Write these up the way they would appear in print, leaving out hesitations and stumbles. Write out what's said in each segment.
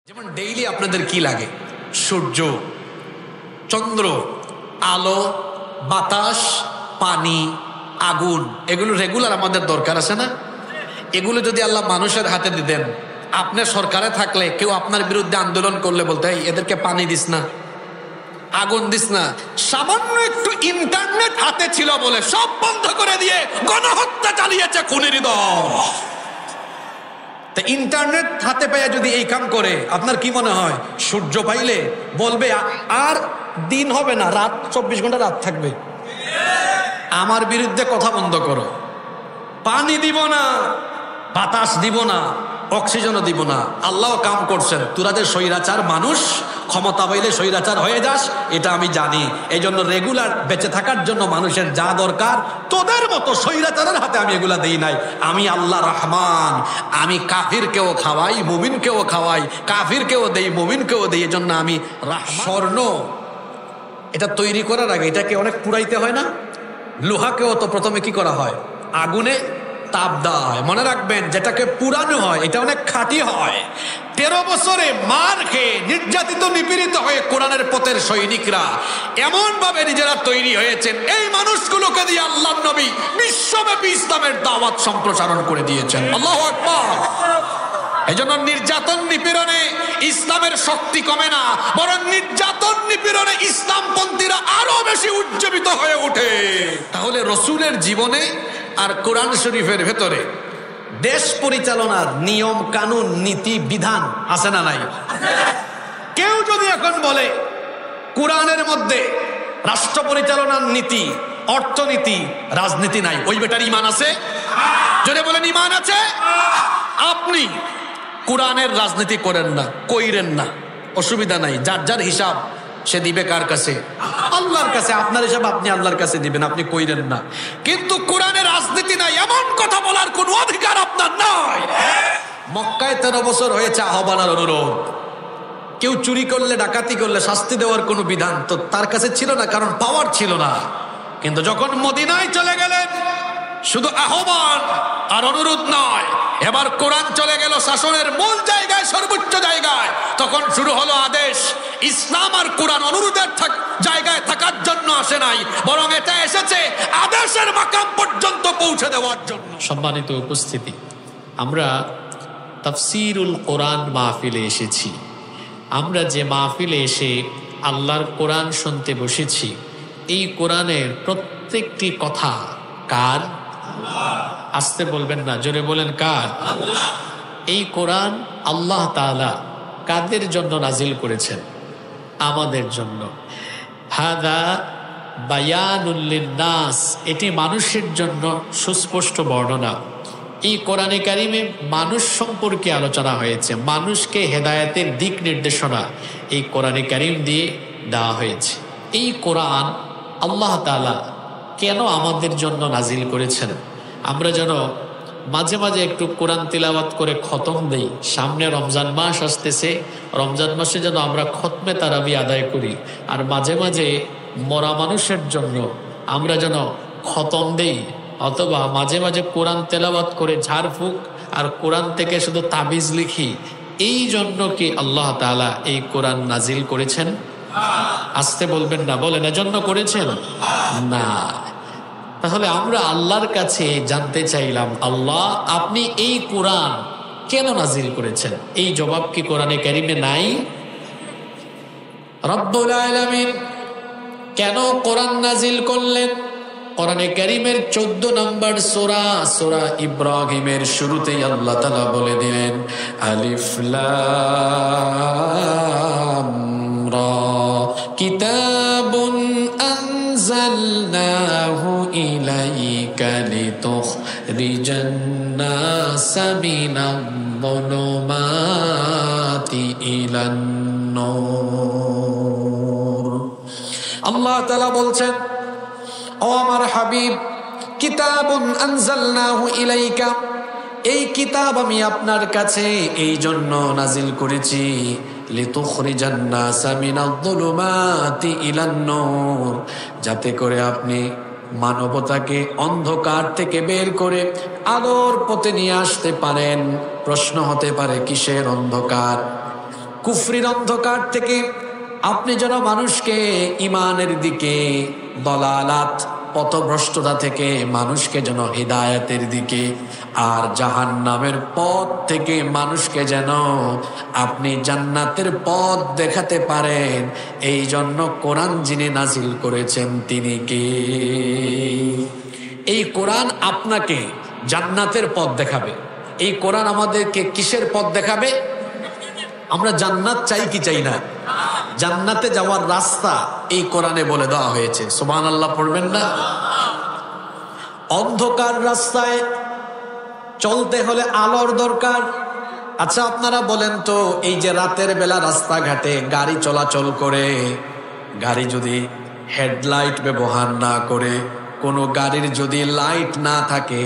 যেমন ডেইলি আপনাদের কি লাগে? সূর্য, চন্দ্র, আলো, বাতাস, পানি, আগুন, এগুলো রেগুলার আমাদের দরকার আছে না? এগুলো যদি আল্লাহ মানুষের হাতে দিতেন, আপনি সরকারে থাকলে কেউ আপনার বিরুদ্ধে আন্দোলন করলে বলতে এদেরকে পানি দিস না, আগুন দিস না। সামান্য একটু ইন্টারনেট হাতে ছিল বলে সব বন্ধ করে দিয়ে গণহত্যা চালিয়েছে খুনির দল। ইন্টারনেট হাতে পেয়ে যদি এই কাম করে, আপনার কি মনে হয় সূর্য পাইলে বলবে আর দিন হবে না, রাত 24 ঘন্টা রাত থাকবে? আমার বিরুদ্ধে কথা বন্ধ করো, পানি দিব না, বাতাস দিব না, অক্সিজেনও দিব না। আল্লাহ কাম করছেন, তোরা যে স্বৈরাচার মানুষ, ক্ষমতা পাইলে স্বৈরাচার হয়ে যাস, এটা আমি জানি। এই জন্য রেগুলার বেঁচে থাকার জন্য মানুষের যা দরকার, তোদের মতো স্বৈরাচারের হাতে আমি এগুলা দেই নাই। আমি আল্লাহ রহমান, আমি কাফিরকেও খাওয়াই, মুমিনকেও খাওয়াই, কাফিরকেও দেই, মুমিনকেও দেই। এই জন্য আমি স্বর্ণ, এটা তৈরি করার আগে এটাকে অনেক পুরাইতে হয় না? লোহাকেও তো প্রথমে কি করা হয়? আগুনে তাপ দেওয়া হয়। মনে রাখবেন, যেটাকে পুরানো হয় এটা অনেক খাঁটি হয়। 13 বছরে মার খেয়ে নির্যাতিত নিপীড়িত হয়ে কোরআনের পথের সৈনিকরা এমন ভাবে নিজেরা তৈরি হয়েছেন, এই মানুষগুলোকে দিয়ে আল্লাহ নবী বিশ্বব্যাপী ইসলামের দাওয়াত সম্প্রসারণ করে দিয়েছেন। আল্লাহু আকবার। এজন্য নির্যাতন নিপীড়নে ইসলামের শক্তি কমে না, বরং নির্যাতন নিপীড়নে ইসলামপন্থীরা আরো বেশি উজ্জীবিত হয়ে ওঠে। তাহলে রসুলের জীবনে আর কোরআন শরীফের ভেতরে দেশ পরিচালনার নিয়ম কানুন নীতি বিধান আছে না নাই? কেউ যদি এখন বলে কোরআনের মধ্যে রাষ্ট্র পরিচালনার নীতি, অর্থনীতি, রাজনীতি নাই, ওই বেটার ঈমান আছে? যদি বলেন ঈমান আছে, আপনি কোরআনের রাজনীতি করেন না, কইরেন না, অসুবিধা নাই। যার যার হিসাব সে দিবে কার কাছে? আল্লাহর কাছে। আপনার হিসাব আপনি আল্লাহর কাছে দিবেন, আপনি কইরেন না। কিন্তু কোরআনের রাজনীতি নাই এমন কথা বলার কোনো অধিকার আপনার নাই। মক্কায় 13 বছর হয়েছে আহ্বান আর অনুরোধ। কেউ চুরি করলে, ডাকাতি করলে শাস্তি দেওয়ার কোনো বিধান তো তার কাছে ছিল না, কারণ পাওয়ার ছিল না। কিন্তু যখন মদিনায় চলে গেলেন, শুধু আহ্বান আর অনুরোধ নয়, এবার কোরআন চলে গেল শাসনের মূল জায়গায়, সর্বোচ্চ জায়গায়। তখন শুরু হলো আদেশ। ইসলাম আর কোরআন অনুরোধের জায়গায় থাকার জন্য আসে নাই, বরং এটা এসেছে আদেশের মাকাম পর্যন্ত পৌঁছে দেওয়ার জন্য। সম্মানিত উপস্থিতি, আমরা তাফসীরুল কোরআন মাহফিলে এসেছি। আমরা যে মাহফিলে এসে আল্লাহর কোরআন শুনতে বসেছি, এই কোরআনের প্রত্যেকটি কথা কার? আসতে বলবেন না, জোরে বলেন কার? এই কোরআন আল্লাহ তাআলা কাদের জন্য নাজিল করেছেন? আমাদের জন্য। হাদা বায়ানুল লিন্নাস, এটি মানুষের জন্য সুস্পষ্ট বর্ণনা। এই কোরআনে কারিমে মানুষ সম্পর্কে আলোচনা হয়েছে, মানুষকে হেদায়েতের দিক নির্দেশনা এই কোরআনে কারিম দিয়ে দেওয়া হয়েছে। এই কোরআন আল্লাহ তাআলা কেন আমাদের জন্য নাজিল করেছেন? আমরা যেন মাঝে মাঝে একটু কোরআন তিলাওয়াত করে খতম দেই। সামনে রমজান মাস আসতেছে, রমজান মাসে যেন আমরা খতমে তারাবি আদায় করি। আর মাঝে মাঝে মরা মানুষের জন্য আমরা যেন খতম দেই, অথবা মাঝে মাঝে কোরআন তেলাওয়াত করে ঝাড়ফুঁক আর কোরআন থেকে শুধু তাবিজ লিখি। এই জন্য কি আল্লাহ তাআলা এই কোরআন নাজিল করেছেন? আসতে বলবেন না, বলেন এজন্য করেছেন না। তাহলে আমরা আল্লাহর কাছে জানতে চাইলাম, আল্লাহ আপনি এই কোরআন কেন নাজিল করেছেন? এই জবাব কি কোরআনে কারিমে নাই? রব্বুল আলামিন কেন কোরআন নাজিল করলেন? কোরআনে কারিমের 14 নম্বর সূরা, সূরা ইব্রাহিমের শুরুতেই আল্লাহ তাআলা বলে দিলেন, আলিফ লাম রা কিতাবুন আনজালনাহু ইলাইকা লিতুখরিজান নাসা মিনায-যুলুমাতি ইলান নূর। আল্লাহ তাআলা বলছেন, ও আমার হাবিব, কিতাবুন আনজালনাহু ইলাইকা, এই কিতাব আমি আপনার কাছে এই জন্য নাজিল করেছি, লিতুখরিজান নাসা মিনায-যুলুমাতি ইলান নূর, যাতে করে আপনি মানবতাকে অন্ধকার থেকে বের করে আলোর পথে নিয়ে আসতে পারেন। প্রশ্ন হতে পারে, কিসের অন্ধকার? কুফরির অন্ধকার থেকে আপনি যেন মানুষকে ইমানের দিকে, দলালাত পথভ্রষ্টতা থেকে মানুষকে যেন হিদায়াতের দিকে, আর জাহান্নামের পথ থেকে মানুষকে যেন আপনি জান্নাতের পথ দেখাতে পারেন। এই জন্য কোরআন যিনি নাজিল করেছেন তিনি কে? এই কোরআন আপনাকে জান্নাতের পথ দেখাবে। এই কোরআন আমাদেরকে কিসের পথ দেখাবে? আমরা জান্নাত চাই কি চাই না? জান্নাতে যাওয়ার রাস্তা এই কোরআনে বলে দেওয়া হয়েছে। সুবহানাল্লাহ পড়বেন না? অন্ধকার রাস্তায় চলতে হলে আলোর দরকার। আচ্ছা আপনারা বলেন তো, এই যে রাতের বেলা রাস্তাঘাটে গাড়ি চলাচল করে, গাড়ি যদি হেডলাইট ব্যবহার না করে, কোনো গাড়ির যদি লাইট না থাকে,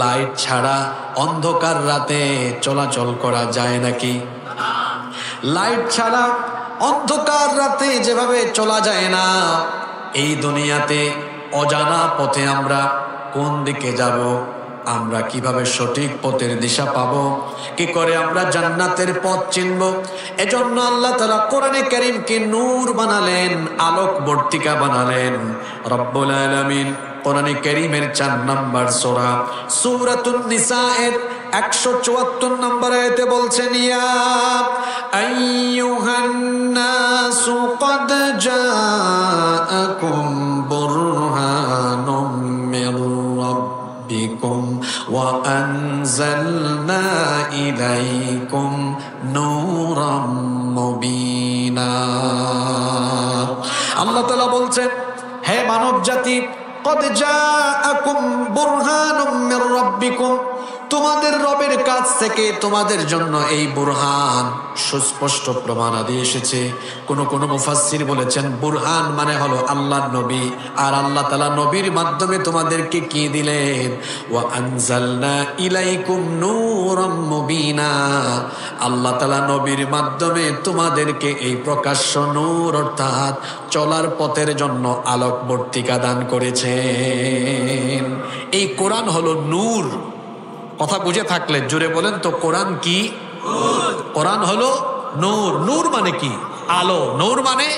লাইট ছাড়া অন্ধকার রাতে চলাচল করা যায় নাকি? লাইট ছাড়া অন্ধকার রাতে যেভাবে চলা যায় না, এই দুনিয়াতে অজানা পথে আমরা কোন দিকে যাব, আমরা কিভাবে সঠিক পথের দিশা পাবো, কি করে আমরা জান্নাতের পথ চিনব? এজন্য আল্লাহ তাআলা কোরআনে কারীমকে নূর বানালেন, আলোক বর্তিকা বানালেন। রব্বুল আলামিন কোরআনে কারীমের 4 নম্বর সূরা সূরাতুন নিসা এর 174 নম্বর আয়াতে বলছেন, ইয়া আইয়ুহান নাসু ক্বাদ জাআকুম বুরহানুম মির রাব্বিকুম ওয়া আনজালনা ইলাইকুম নূরাম মুবিনা। আল্লাহ তাআলা বলছেন, হে মানব জাতি, ক্বাদ জাআকুম বুরহানুম মির রাব্বিকুম, তোমাদের রবের কাছ থেকে তোমাদের জন্য এই বুরহান, সুস্পষ্ট প্রমাণাদি এসেছে। কোন মুফাসসির বলেছেন বুরহান মানে হলো আল্লাহর নবী, আর আল্লাহ তাআলা নবীর মাধ্যমে তোমাদেরকে কি দিলেন? ওয়া আনজালনা ইলাইকুম নূরাম মুবিনা, আল্লাহ তাআলা নবীর মাধ্যমে তোমাদেরকে এই প্রকাশ্য নূর অর্থাৎ চলার পথের জন্য আলোক বর্তিকা দান করেছেন। এই কোরআন হলো নূর। কথা বুঝে থাকলে জোরে বলেন তো, কোরআন কি? কোরআন হলো নূর। নূর মানে কি? আলো। নূর মানে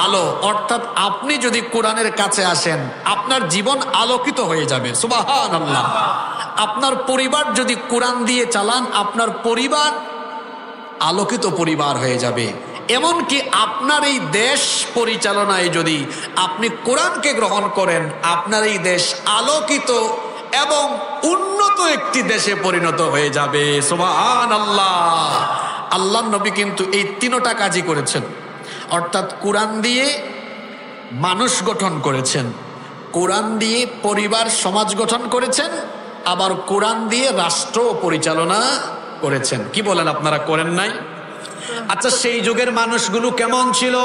আলো। অর্থাৎ আপনি যদি কোরআনের কাছে আসেন, আপনার জীবন আলোকিত হয়ে যাবে। সুবহানাল্লাহ। আপনার পরিবার যদি কোরআন দিয়ে চালান, আপনার পরিবার আলোকিত পরিবার হয়ে যাবে। এমনকি আপনার এই দেশ পরিচালনায় যদি আপনি কোরআনকে গ্রহণ করেন, আপনার এই দেশ আলোকিত এবং উন্নত একটি দেশে পরিণত হয়ে যাবে। সুবহানাল্লাহ। আল্লাহর নবী কিন্তু এই 3টা কাজই করেছেন। অর্থাৎ কোরআন দিয়ে মানুষ গঠন করেছেন, কোরআন দিয়ে পরিবার সমাজ গঠন করেছেন, আবার কোরআন দিয়ে রাষ্ট্র পরিচালনা করেছেন। কি বলেন, আপনারা করেন নাই? আচ্ছা, সেই যুগের মানুষগুলো কেমন ছিল?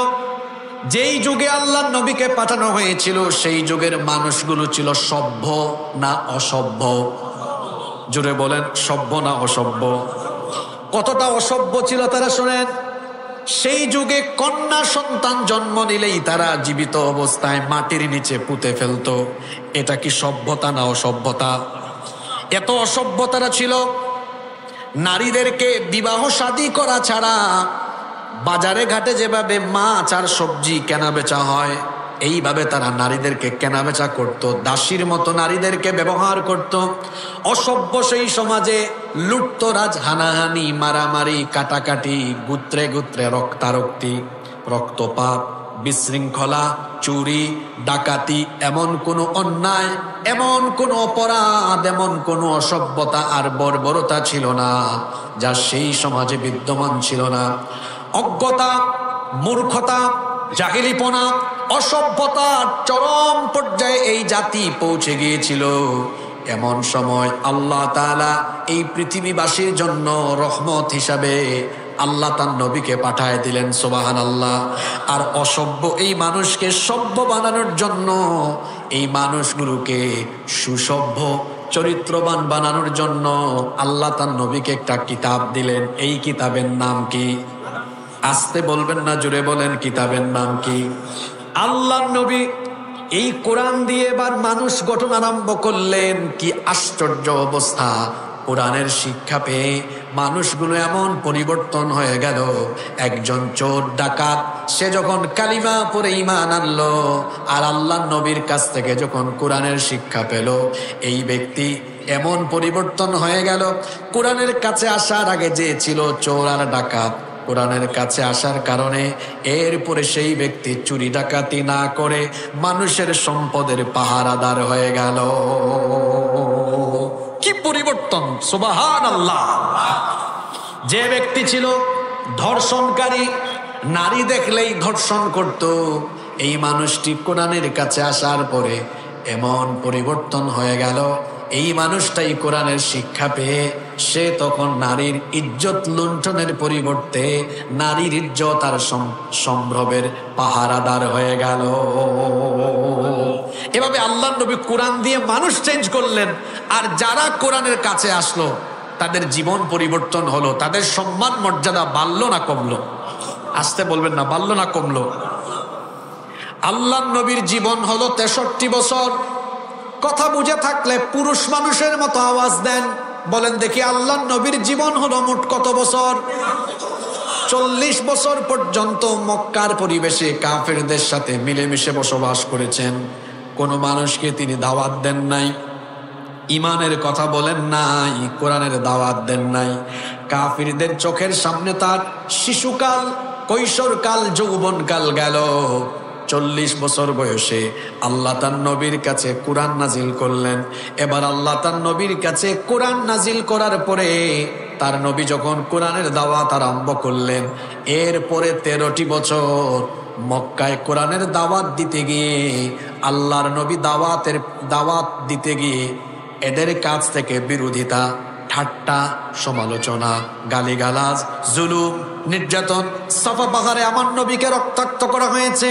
যেই যুগে আল্লাহর নবীকে পাঠানো হয়েছিল, সেই যুগের মানুষগুলো ছিল সভ্য না অসভ্য? জোরে বলেন, সভ্য না অসভ্য? কতটা অসভ্য ছিল তারা শোনেন। সেই যুগে কন্যা সন্তান জন্ম নিলেই তারা জীবিত অবস্থায় মাটির নিচে পুঁতে ফেলতো। এটা কি সভ্যতা না অসভ্যতা? এত অসভ্যতারা ছিল। নারীদেরকে বিবাহ শাদী করা ছাড়া বাজারে ঘাটে যেভাবে মাছ আর সবজি কেনা বেচা হয়, এইভাবে তারা নারীদেরকে কেনা বেচা করত, দাসীর মতো নারীদেরকে ব্যবহার করত। অসভ্য সেই সমাজে লুটতরাজ, হানাহানি, মারামারি, কাটাকাটি, গুত্রে গুত্রে রক্তারক্তি, রক্তপাত, বিশৃঙ্খলা, চুরি, ডাকাতি, এমন কোনো অন্যায়, এমন কোনো অপরাধ, এমন কোনো অসভ্যতা আর বর্বরতা ছিল না যা সেই সমাজে বিদ্যমান ছিল না। অজ্ঞতা, মূর্খতা, জাহিলিপনা, অসভ্যতার চরম পর্যায়ে এই জাতি পৌঁছে গিয়েছিল। এমন সময় আল্লাহ তাআলা এই পৃথিবীবাসীর জন্য রহমত হিসাবে আল্লাহ তার নবীকে পাঠায় দিলেন। সুবহানাল্লাহ। আর অসভ্য এই মানুষকে সভ্য বানানোর জন্য, এই মানুষগুলোকে সুসভ্য চরিত্রবান বানানোর জন্য আল্লাহ তার নবীকে একটা কিতাব দিলেন। এই কিতাবের নাম কি? আসতে বলবেন না, জুড়ে বলেন, কিতাবের নাম কি? আল্লাহর নবী এই কোরআন দিয়ে এবার মানুষ গঠন আরম্ভ করলেন। কি আশ্চর্য অবস্থা! কোরআনের শিক্ষা পেয়ে মানুষগুলো এমন পরিবর্তন হয়ে গেল। একজন চোর ডাকাত সে যখন কালিমা পড়ে ঈমান আনলো আর আল্লাহ নবীর কাছ থেকে যখন কোরআনের শিক্ষা পেল, এই ব্যক্তি এমন পরিবর্তন হয়ে গেল। কোরআনের কাছে আসার আগে যে ছিল চোর আর ডাকাত, কোরআনের কাছে আসার কারণে এরপরে সেই ব্যক্তি চুরি ডাকাতি না করে মানুষের সম্পদের পাহারাদার হয়ে গেল। কি পরিবর্তন! সুবহানাল্লাহ। যে ব্যক্তি ছিল ধর্ষণকারী, নারী দেখলেই ধর্ষণ করত, এই মানুষটি কোরআনের কাছে আসার পরে এমন পরিবর্তন হয়ে গেল, এই মানুষটাই কোরআনের শিক্ষা পেয়ে সে তখন নারীর ইজ্জত লুণ্ঠনের পরিবর্তে নারীর ইজ্জত আর সম্ভ্রমের পাহারাদার হয়ে গেল। এভাবে আল্লাহ নবী কোরআন দিয়ে মানুষ চেঞ্জ করলেন। আর যারা কোরআনের কাছে আসলো তাদের জীবন পরিবর্তন হলো, তাদের সম্মান মর্যাদা বাড়লো না কমলো? আসতে বলবেন না, বাড়লো না কমলো? আল্লাহ নবীর জীবন হলো 63 বছর। কথা বুঝে থাকলে পুরুষ মানুষের মতো আওয়াজ দেন, বলেন দেখি আল্লাহ নবীর জীবন হলো মোট কত বছর? 40 বছর পর্যন্ত মক্কার পরিবেশে কাফেরদের সাথে মিলেমিশে বসবাস করেছেন। কোনো মানুষকে তিনি দাওয়াত দেন নাই, ইমানের কথা বলেন নাই, কোরআনের দাওয়াত দেন নাই। কাফিরদের চোখের সামনে তার শিশুকাল, কৈশোরকাল, যৌবনকাল গেল। 40 বছর বয়সে আল্লাহ তার নবীর কাছে কোরআন নাজিল করলেন। এবার আল্লাহ তার নবীর কাছে কোরআন নাজিল করার পরে তার নবী যখন কোরআনের দাওয়াত আরম্ভ করলেন, এরপরে 13টি বছর মক্কায় কোরআনের দাওয়াত দিতে গিয়ে, আল্লাহর নবী দাওয়াত দিতে গিয়ে এদের কাছ থেকে বিরোধিতা, ঠাট্টা, সমালোচনা, গালিগালাজ, জুলুম, নির্যাতন। সাফা পাহাড়ে আমার নবীকে রক্তাক্ত করা হয়েছে,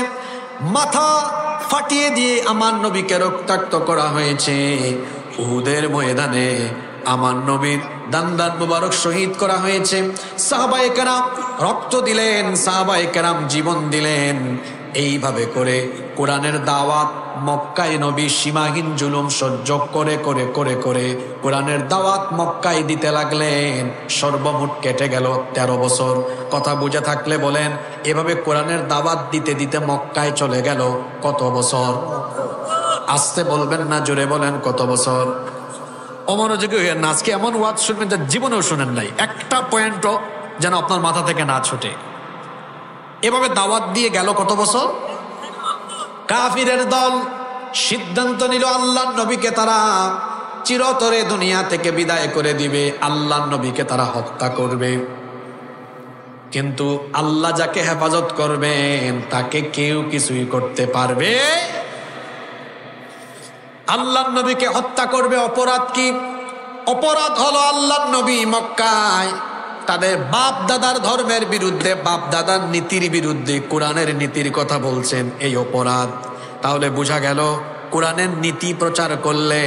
মাথা ফাটিয়ে দিয়ে আমার নবীকে রক্তাক্ত করা হয়েছে। উহুদের ময়দানে আমার নবীর দান মুবারক শহীদ করা হয়েছে। সাহাবায়ে কেরাম রক্ত দিলেন, সাহাবায়ে কেরাম জীবন দিলেন। এইভাবে করে কোরআনের দাওয়াত মক্কায় নবী সীমাহীন জুলুম সহ্য করে করে করে করে কোরআনের দাওয়াত মক্কায় দিতে লাগলেন। সর্বমোট কেটে গেল 13 বছর। কথা বুঝে থাকলে বলেন, এভাবে কোরআনের দাওয়াত দিতে দিতে মক্কায় চলে গেল কত বছর? আসতে বলবেন না, জোরে বলেন কত বছর? অমনোযোগী হইয়া না, আজকে এমন ওয়াজ শুনবেন যা জীবনেও শুনেন নাই। একটা পয়েন্টও যেন আপনার মাথা থেকে না ছোটে। এভাবে দাওয়াত দিয়ে গেল কত বছর? কাফিরের দল সিদ্ধান্ত নিল আল্লাহর নবীকে তারা চিরতরে দুনিয়া থেকে বিদায় করে দিবে, আল্লাহর নবীকে তারা হত্যা করবে। কিন্তু আল্লাহ যাকে হেফাজত করবেন তাকে কেউ কিছুই করতে পারবে। আল্লাহর নবীকে হত্যা করবে। অপরাধ কি? অপরাধ হলো আল্লাহর নবী মক্কায় তাদের বাপ দাদার ধর্মের বিরুদ্ধে, বাপ দাদার নীতির বিরুদ্ধে কোরআনের নীতির কথা বলছেন, এই অপরাধ। তাহলে বোঝা গেল কোরআনের নীতি প্রচার করলে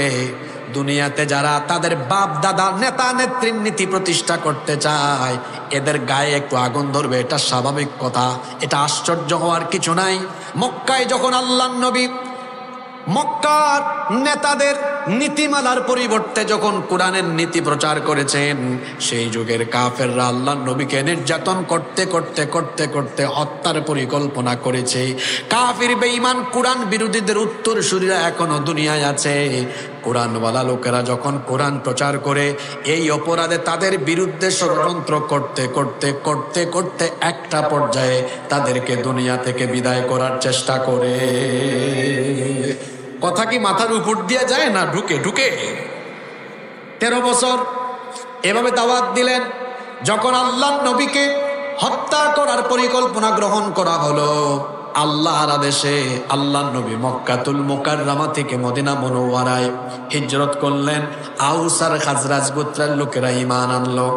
দুনিয়াতে যারা তাদের বাপ দাদার নেতা নেত্রীর নীতি প্রতিষ্ঠা করতে চায় এদের গায়ে একটু আগুন ধরবে, এটা স্বাভাবিক কথা, এটা আশ্চর্য হওয়ার কিছু নাই। মক্কায় যখন আল্লাহর নবী মক্কার নেতাদের নীতিমালার পরিবর্তে যখন কোরআনের নীতি প্রচার করেছেন, সেই যুগের কাফেররা আল্লাহর নবীকে নির্যাতন করতে করতে করতে করতে হত্যার পরিকল্পনা করেছে। কাফির বেঈমান কোরআন বিরোধীদের উত্তরসূরিরা এখনো দুনিয়ায় আছে। কোরআনওয়ালা লোকেরা যখন কোরআন প্রচার করে এই অপরাধে তাদের বিরুদ্ধে ষড়যন্ত্র করতে করতে করতে করতে একটা পর্যায়ে তাদেরকে দুনিয়া থেকে বিদায় করার চেষ্টা করে। কথা কি মাথার উপর দিয়ে যায় না? ঢুকে ঢুকে 13 বছর এভাবে দাওয়াত দিলেন। যখন আল্লাহর নবীকে হত্যা করার পরিকল্পনা গ্রহণ করা হলো, আল্লাহর আদেশে আল্লাহর নবী মক্কাতুল মুকাররমা থেকে মদিনা মুনাওয়ারায় হিজরত করলেন। আউস আর খাজরাজ গোত্রের লোকেরা ঈমান আনলো।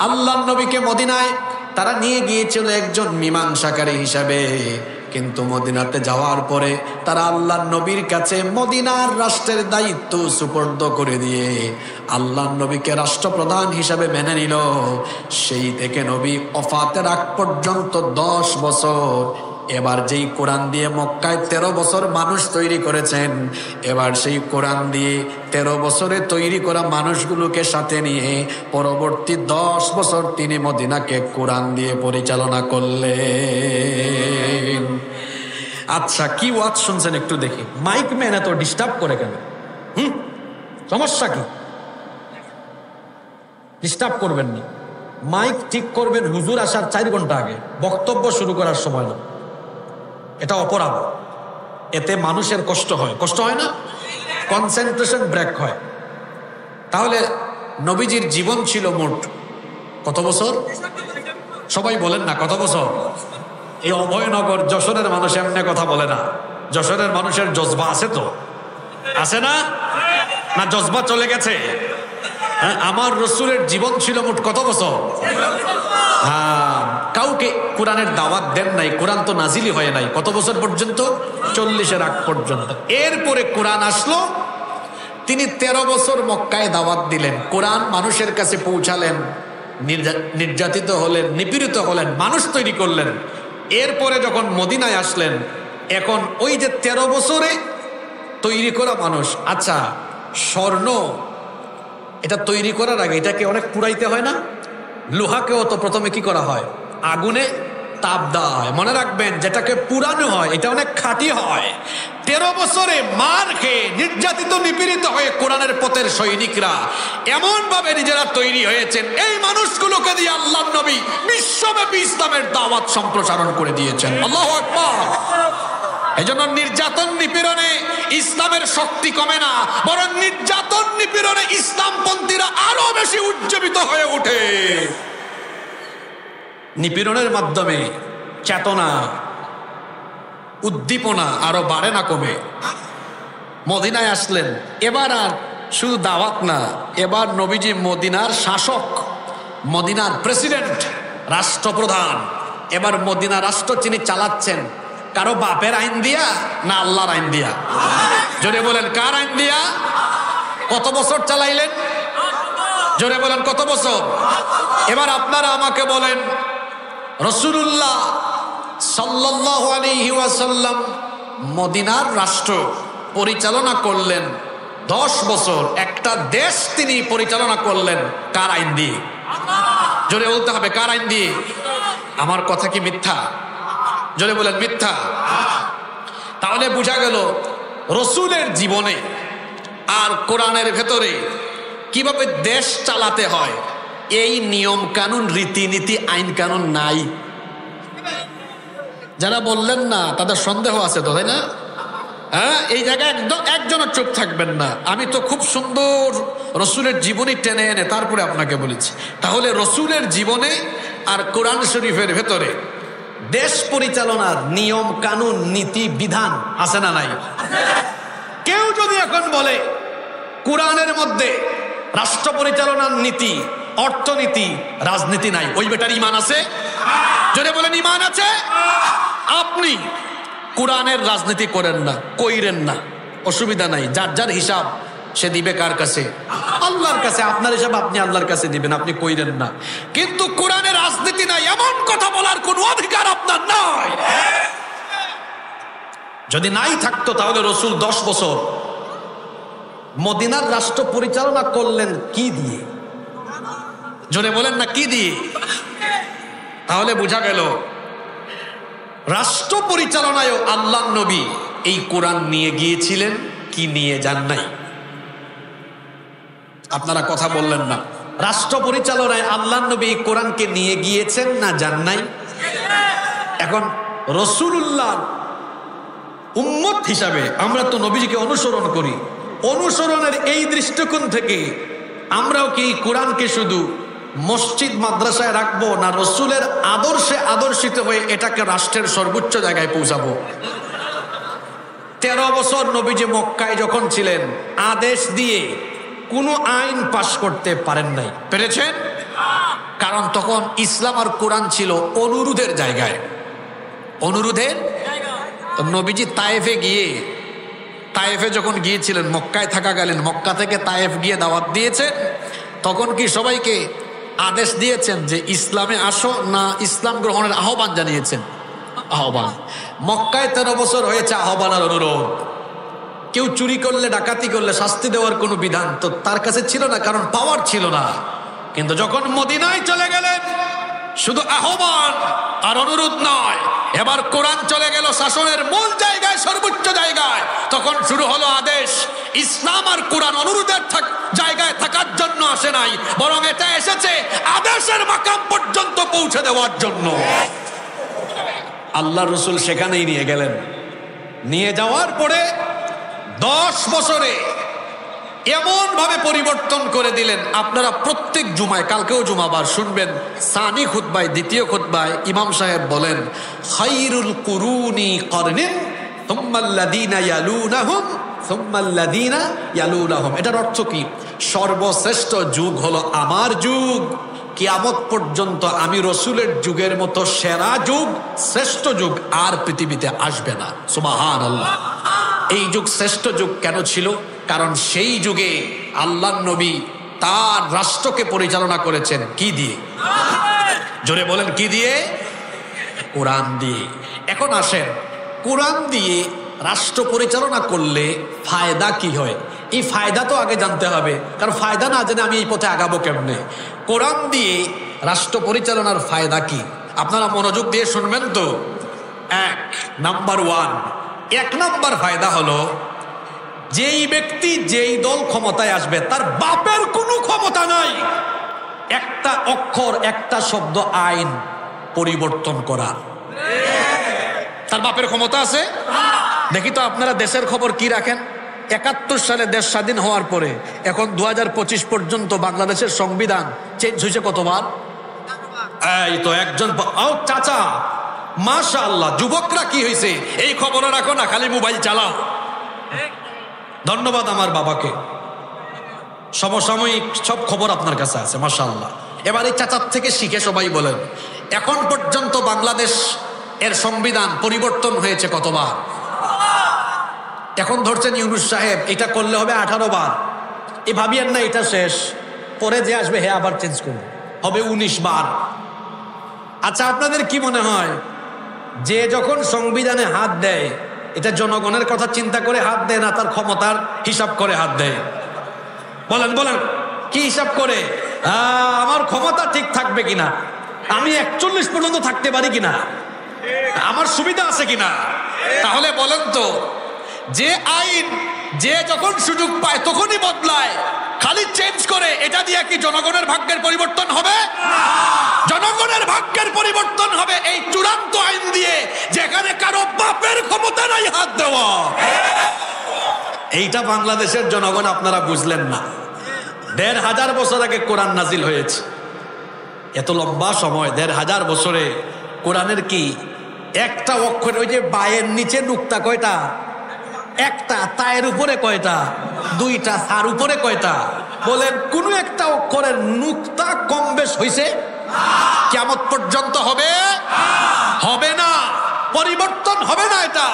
আল্লাহর নবীকে মদিনায় তারা নিয়ে গিয়েছিল একজন মীমাংসাকারী হিসাবে। কিন্তু মদিনাতে যাওয়ার পরে তারা আল্লাহর নবীর কাছে মদিনার রাষ্ট্রের দায়িত্ব সুপর্দ করে দিয়ে আল্লাহর নবীকে রাষ্ট্রপ্রধান হিসাবে মেনে নিল। সেই থেকে নবী ওফাতের আগ পর্যন্ত 10 বছর এবার যেই কোরআন দিয়ে মক্কায় 13 বছর মানুষ তৈরি করেছেন, এবার সেই কোরআন দিয়ে 13 বছরে তৈরি করা মানুষগুলোকে সাথে নিয়ে পরবর্তী 10 বছর তিনি মদিনাকে কোরআন দিয়ে পরিচালনা করলেন। আচ্ছা, কি ওয়াজ শুনছেন একটু দেখি। মাইক ম্যান এত ডিস্টার্ব করে কেন? সমস্যা কি? ডিস্টার্ব করবেন না, মাইক ঠিক করবেন হুজুর আসার 4 ঘন্টা আগে, বক্তব্য শুরু করার সময় না। এটা অপরাধ, এতে মানুষের কষ্ট হয়। কষ্ট হয় না? কনসেন্ট্রেশন ব্রেক হয়। তাহলে নবীজির জীবন ছিল মোট কত বছর? সবাই বলেন না কত বছর? এই অভয়নগর যশোরের মানুষ এমনি কথা বলে না। যশোরের মানুষের জজবা আছে তো, আছে না? না জজবা চলে গেছে? আমার রসুলের জীবন ছিল মোট কত বছর? হ্যাঁ, কাউকে কোরআনের দাওয়াত দেন নাই, কোরআন তো নাজিলই হয় নাই। কত বছর পর্যন্ত? 40-এর আগ পর্যন্ত। এরপরে কোরআন আসলো, তিনি 13 বছর মক্কায় দাওয়াত দিলেন, কোরআন মানুষের কাছে পৌঁছালেন, নির্যাতিত হলেন, নিপীড়িত হলেন, মানুষ তৈরি করলেন। এরপরে যখন মদিনায় আসলেন, এখন ওই যে 13 বছরে তৈরি করা মানুষ। আচ্ছা, স্বর্ণ এটা তৈরি করার আগে এটাকে অনেক পুড়াইতে হয় না? লোহাকেও তো প্রথমে কি করা হয়? আগুনে তাপ দেওয়া হয়। মনে রাখবেন, যেটাকে পুরানো হয় এটা অনেক খাঁটি হয়। 13 বছরে মার খেয়ে নির্যাতিত নিপীড়িত হয়ে কোরআনের পথের সৈনিকরা এমন ভাবে নিজেরা তৈরি হয়েছেন, এই মানুষগুলোকে দিয়ে আল্লাহ নবী বিশ্বব্যাপী ইসলামের দাওয়াত সম্প্রসারণ করে দিয়েছেন। আল্লাহু আকবার। এজন্য নির্যাতন নিপীড়নে ইসলামের শক্তি কমে না, বরং নির্যাতন নিপীড়নে ইসলামপন্থীরা আরো বেশি উজ্জীবিত হয়ে ওঠে। নিপীড়নের মাধ্যমে চেতনা, উদ্দীপনা আরো বাড়ে না কমে? মদিনায় আসলেন, এবার আর শুধু দাওয়াত না, এবার নবীজি মদিনার শাসক, মদিনার প্রেসিডেন্ট, রাষ্ট্রপ্রধান। এবার মদিনা রাষ্ট্র তিনি চালাচ্ছেন কারো বাপের আইন দিয়া না আল্লাহর আইন দিয়া? জোরে বলেন, কার আইন দিয়া? কত বছর চালাইলেন? জোরে বলেন, কত বছর? এবার আপনারা আমাকে বলেন, রাসূলুল্লাহ সাল্লাল্লাহু আলাইহি ওয়াসাল্লাম মদিনার রাষ্ট্র পরিচালনা করলেন 10 বছর, একটা দেশ তিনি পরিচালনা করলেন কার আইন দিয়ে? জোরে বলতে হবে, কার আইন দিয়ে? আমার কথা কি মিথ্যা? জোরে বলেন, মিথ্যা? তাহলে বোঝা গেল রসুলের জীবনে আর কোরআনের ভেতরে কিভাবে দেশ চালাতে হয় এই নিয়ম কানুন, রীতিনীতি, আইন কানুন নাই। যারা বললেন না তাদের সন্দেহ আছে তো, তাই না? হ্যাঁ, এই জায়গায় একজনও চুপ থাকবেন না। আমি তো খুব সুন্দর রসুলের জীবনী টেনে এনে তারপরে আপনাকে বলেছি। তাহলে রসুলের জীবনে আর কোরআন শরীফের ভেতরে দেশ পরিচালনার নিয়ম কানুন, নীতি বিধান আছে না নাই? কেউ যদি এখন বলে কোরআনের মধ্যে রাষ্ট্র পরিচালনার নীতি, অর্থনীতি, রাজনীতি নাই, ওই বেটার ঈমান আছে? যদি বলেন ঈমান আছে, আপনি কোরআনের রাজনীতি করেন না, কইরেন না, অসুবিধা নাই। যার যার হিসাব সে দিবে কার কাছে? আল্লাহর কাছে। আপনার হিসাব আপনি আল্লাহর কাছে দিবেন, আপনি কইরেন না। কিন্তু কোরআনের রাজনীতি নাই এমন কথা বলার কোনো অধিকার আপনার নাই। যদি নাই থাকতো তাহলে রসুল 10 বছর মদিনার রাষ্ট্র পরিচালনা করলেন কি দিয়ে? জোরে বলেন না, কি দিয়ে? তাহলে বোঝা গেল রাষ্ট্র পরিচালনায় আল্লাহ নবী এই কোরআন নিয়ে গিয়েছিলেন কি নিয়ে যান নাই? আপনারা কথা বললেন না। রাষ্ট্র পরিচালনায় আল্লাহ নবী এই কোরআনকে নিয়ে গিয়েছেন না যান নাই? এখন রাসূলুল্লাহ উম্মত হিসাবে আমরা তো নবীজিকে অনুসরণ করি। অনুসরণের এই দৃষ্টিকোণ থেকে আমরাও কি কোরআনকে শুধু মসজিদ মাদ্রাসায় রাখবো, না রসুলের আদর্শে আদর্শিত হয়ে এটাকে রাষ্ট্রের সর্বোচ্চ জায়গায় পৌঁছাবো? 13 বছর নবীজি মক্কায় যখন ছিলেন, আদেশ দিয়ে কোনো আইন পাশ করতে পারেন নাই। পেরেছেন? কারণ তখন ইসলাম আর কোরআন ছিল অনুরোধের জায়গায়। অনুরোধের নবীজি তায়েফে গিয়ে, তায়েফে যখন গিয়েছিলেন, মক্কায় থাকাকালীন মক্কা থেকে তায়েফ গিয়ে দাওয়াত দিয়েছে, তখন কি সবাইকে আদেশ দিয়েছেন যে ইসলামে আসো, না ইসলাম গ্রহণের আহ্বান জানিয়েছেন? আহ্বান। মক্কায় 13 বছর হয়েছে আহ্বান আর অনুরোধ। কেউ চুরি করলে ডাকাতি করলে শাস্তি দেওয়ার কোনো বিধান তো তার কাছে ছিল না, কারণ পাওয়ার ছিল না। কিন্তু যখন মদিনায় চলে গেলেন, শুধু আহ্বান আর অনুরোধ নয়, এবার কোরআন চলে গেল শাসনের মূল জায়গায়, সর্বোচ্চ জায়গায়। তখন শুরু হলো আদেশ। ইসলাম আর কোরআন অনুরোধের জায়গায় থাকার জন্য আসে নাই, বরং এটা এসেছে আদেশের মাকাম পর্যন্ত পৌঁছে দেওয়ার জন্য। আল্লাহ রসুল সেখানেই নিয়ে গেলেন। নিয়ে যাওয়ার পরে 10 বছরে এমন ভাবে পরিবর্তন করে দিলেন, আপনারা প্রত্যেক জুমায়, কালকেও জুমাবার শুনবেন, সানি খুতবায়, দ্বিতীয় খুতবায় ইমাম সাহেব বলেন, খায়রুল কুরুনি করনি সুম্মাল্লাযীনা ইয়ালুনাহুম সুম্মাল্লাযীনা ইয়ালুনাহুম। এটার অর্থ কি? সর্বশ্রেষ্ঠ যুগ হলো আমার যুগ। কিয়ামত পর্যন্ত আমি রসুলের যুগের মতো সেরা যুগ, শ্রেষ্ঠ যুগ আর পৃথিবীতে আসবে না। সুবহানাল্লাহ। এই যুগ শ্রেষ্ঠ যুগ কেন ছিল? কারণ সেই যুগে আল্লাহর নবী তার রাষ্ট্রকে পরিচালনা করেছেন কি দিয়ে? জোরে বলেন, কি দিয়ে? কোরআন দিয়ে। এখন আসেন, কোরআন দিয়ে রাষ্ট্র পরিচালনা করলে ফায়দা কি হয়? এই ফায়দা তো আগে জানতে হবে, কারণ ফায়দা না জেনে আমি এই পথে আগাবো কেমনে? কোরআন দিয়ে রাষ্ট্র পরিচালনার ফায়দা কি? আপনারা মনোযোগ দিয়ে শুনবেন তো। 1 নাম্বার ফায়দা হলো, যেই ব্যক্তি যেই দল ক্ষমতায় আসবে তার বাপের কোনো ক্ষমতা নাই একটা অক্ষর, একটা শব্দ, আইন পরিবর্তন করা। তার বাপের ক্ষমতা আছে? দেখি তো আপনারা দেশের খবর কি রাখেন? 71 সালে দেশ স্বাধীন হওয়ার পরে এখন 2025 পর্যন্ত বাংলাদেশের সংবিধান চেঞ্জ হয়েছে কতবার? এই তো একজন। চাচা মাশাআল্লাহ, যুবকরা কি হয়েছে এই খবর রাখো না, খালি মোবাইল চালাও। ধন্যবাদ আমার বাবাকে, সমসাময়িক সব খবর আপনার কাছে আছে মাশাআল্লাহ। এবার এই চাচার থেকে শিখে সবাই বলেন, এখন পর্যন্ত বাংলাদেশ এর সংবিধান পরিবর্তন হয়েছে কতবার? এখন ধরছেন ইউনূস সাহেব এটা করলে হবে 18 বার। এই ভাবিয়েন না এটা শেষ, পরে যে আসবে হে আবার চেঞ্জ করবে, হবে 19 বার। আচ্ছা, আপনাদের কি মনে হয় যে যখন সংবিধানে হাত দেয় এটা জনগণের কথা চিন্তা করে হাত দেয় না তার ক্ষমতার হিসাব করে হাত দেয়? বলেন বলেন, কি হিসাব করে? আমার ক্ষমতা ঠিক থাকবে কিনা, আমি 41 পর্যন্ত থাকতে পারি কিনা, আমার সুবিধা আছে কিনা? তাহলে বলেন তো, যে আইন যে যখন সুযোগ পায় তখনই বদলায়, খালি চেঞ্জ করে, এটা দিয়ে কি জনগণের ভাগ্যের পরিবর্তন হবে? জনগণের ভাগ্যের পরিবর্তন হবে এই চূড়ান্ত আইন দিয়ে, যেখানে কারো বাপের ক্ষমতা নাই হাত দেওয়া। এইটা বাংলাদেশের জনগণ আপনারা বুঝলেন না। 1500 বছর আগে কোরআন নাজিল হয়েছে। এত লম্বা সময়, 1500 বছরে কোরআনের কি একটা অক্ষর, ওই যে বায়ের নিচে নুক্তা কয়টা? একটা। তায়ের উপরে কয়টা? 2টা। সার উপরে কয়টা? বলেন, কোন একটা অক্ষরের নুক্তা কম বেশ হইছে? কিয়ামত পর্যন্ত হবে? হবে না, পরিবর্তন হবে না এটা।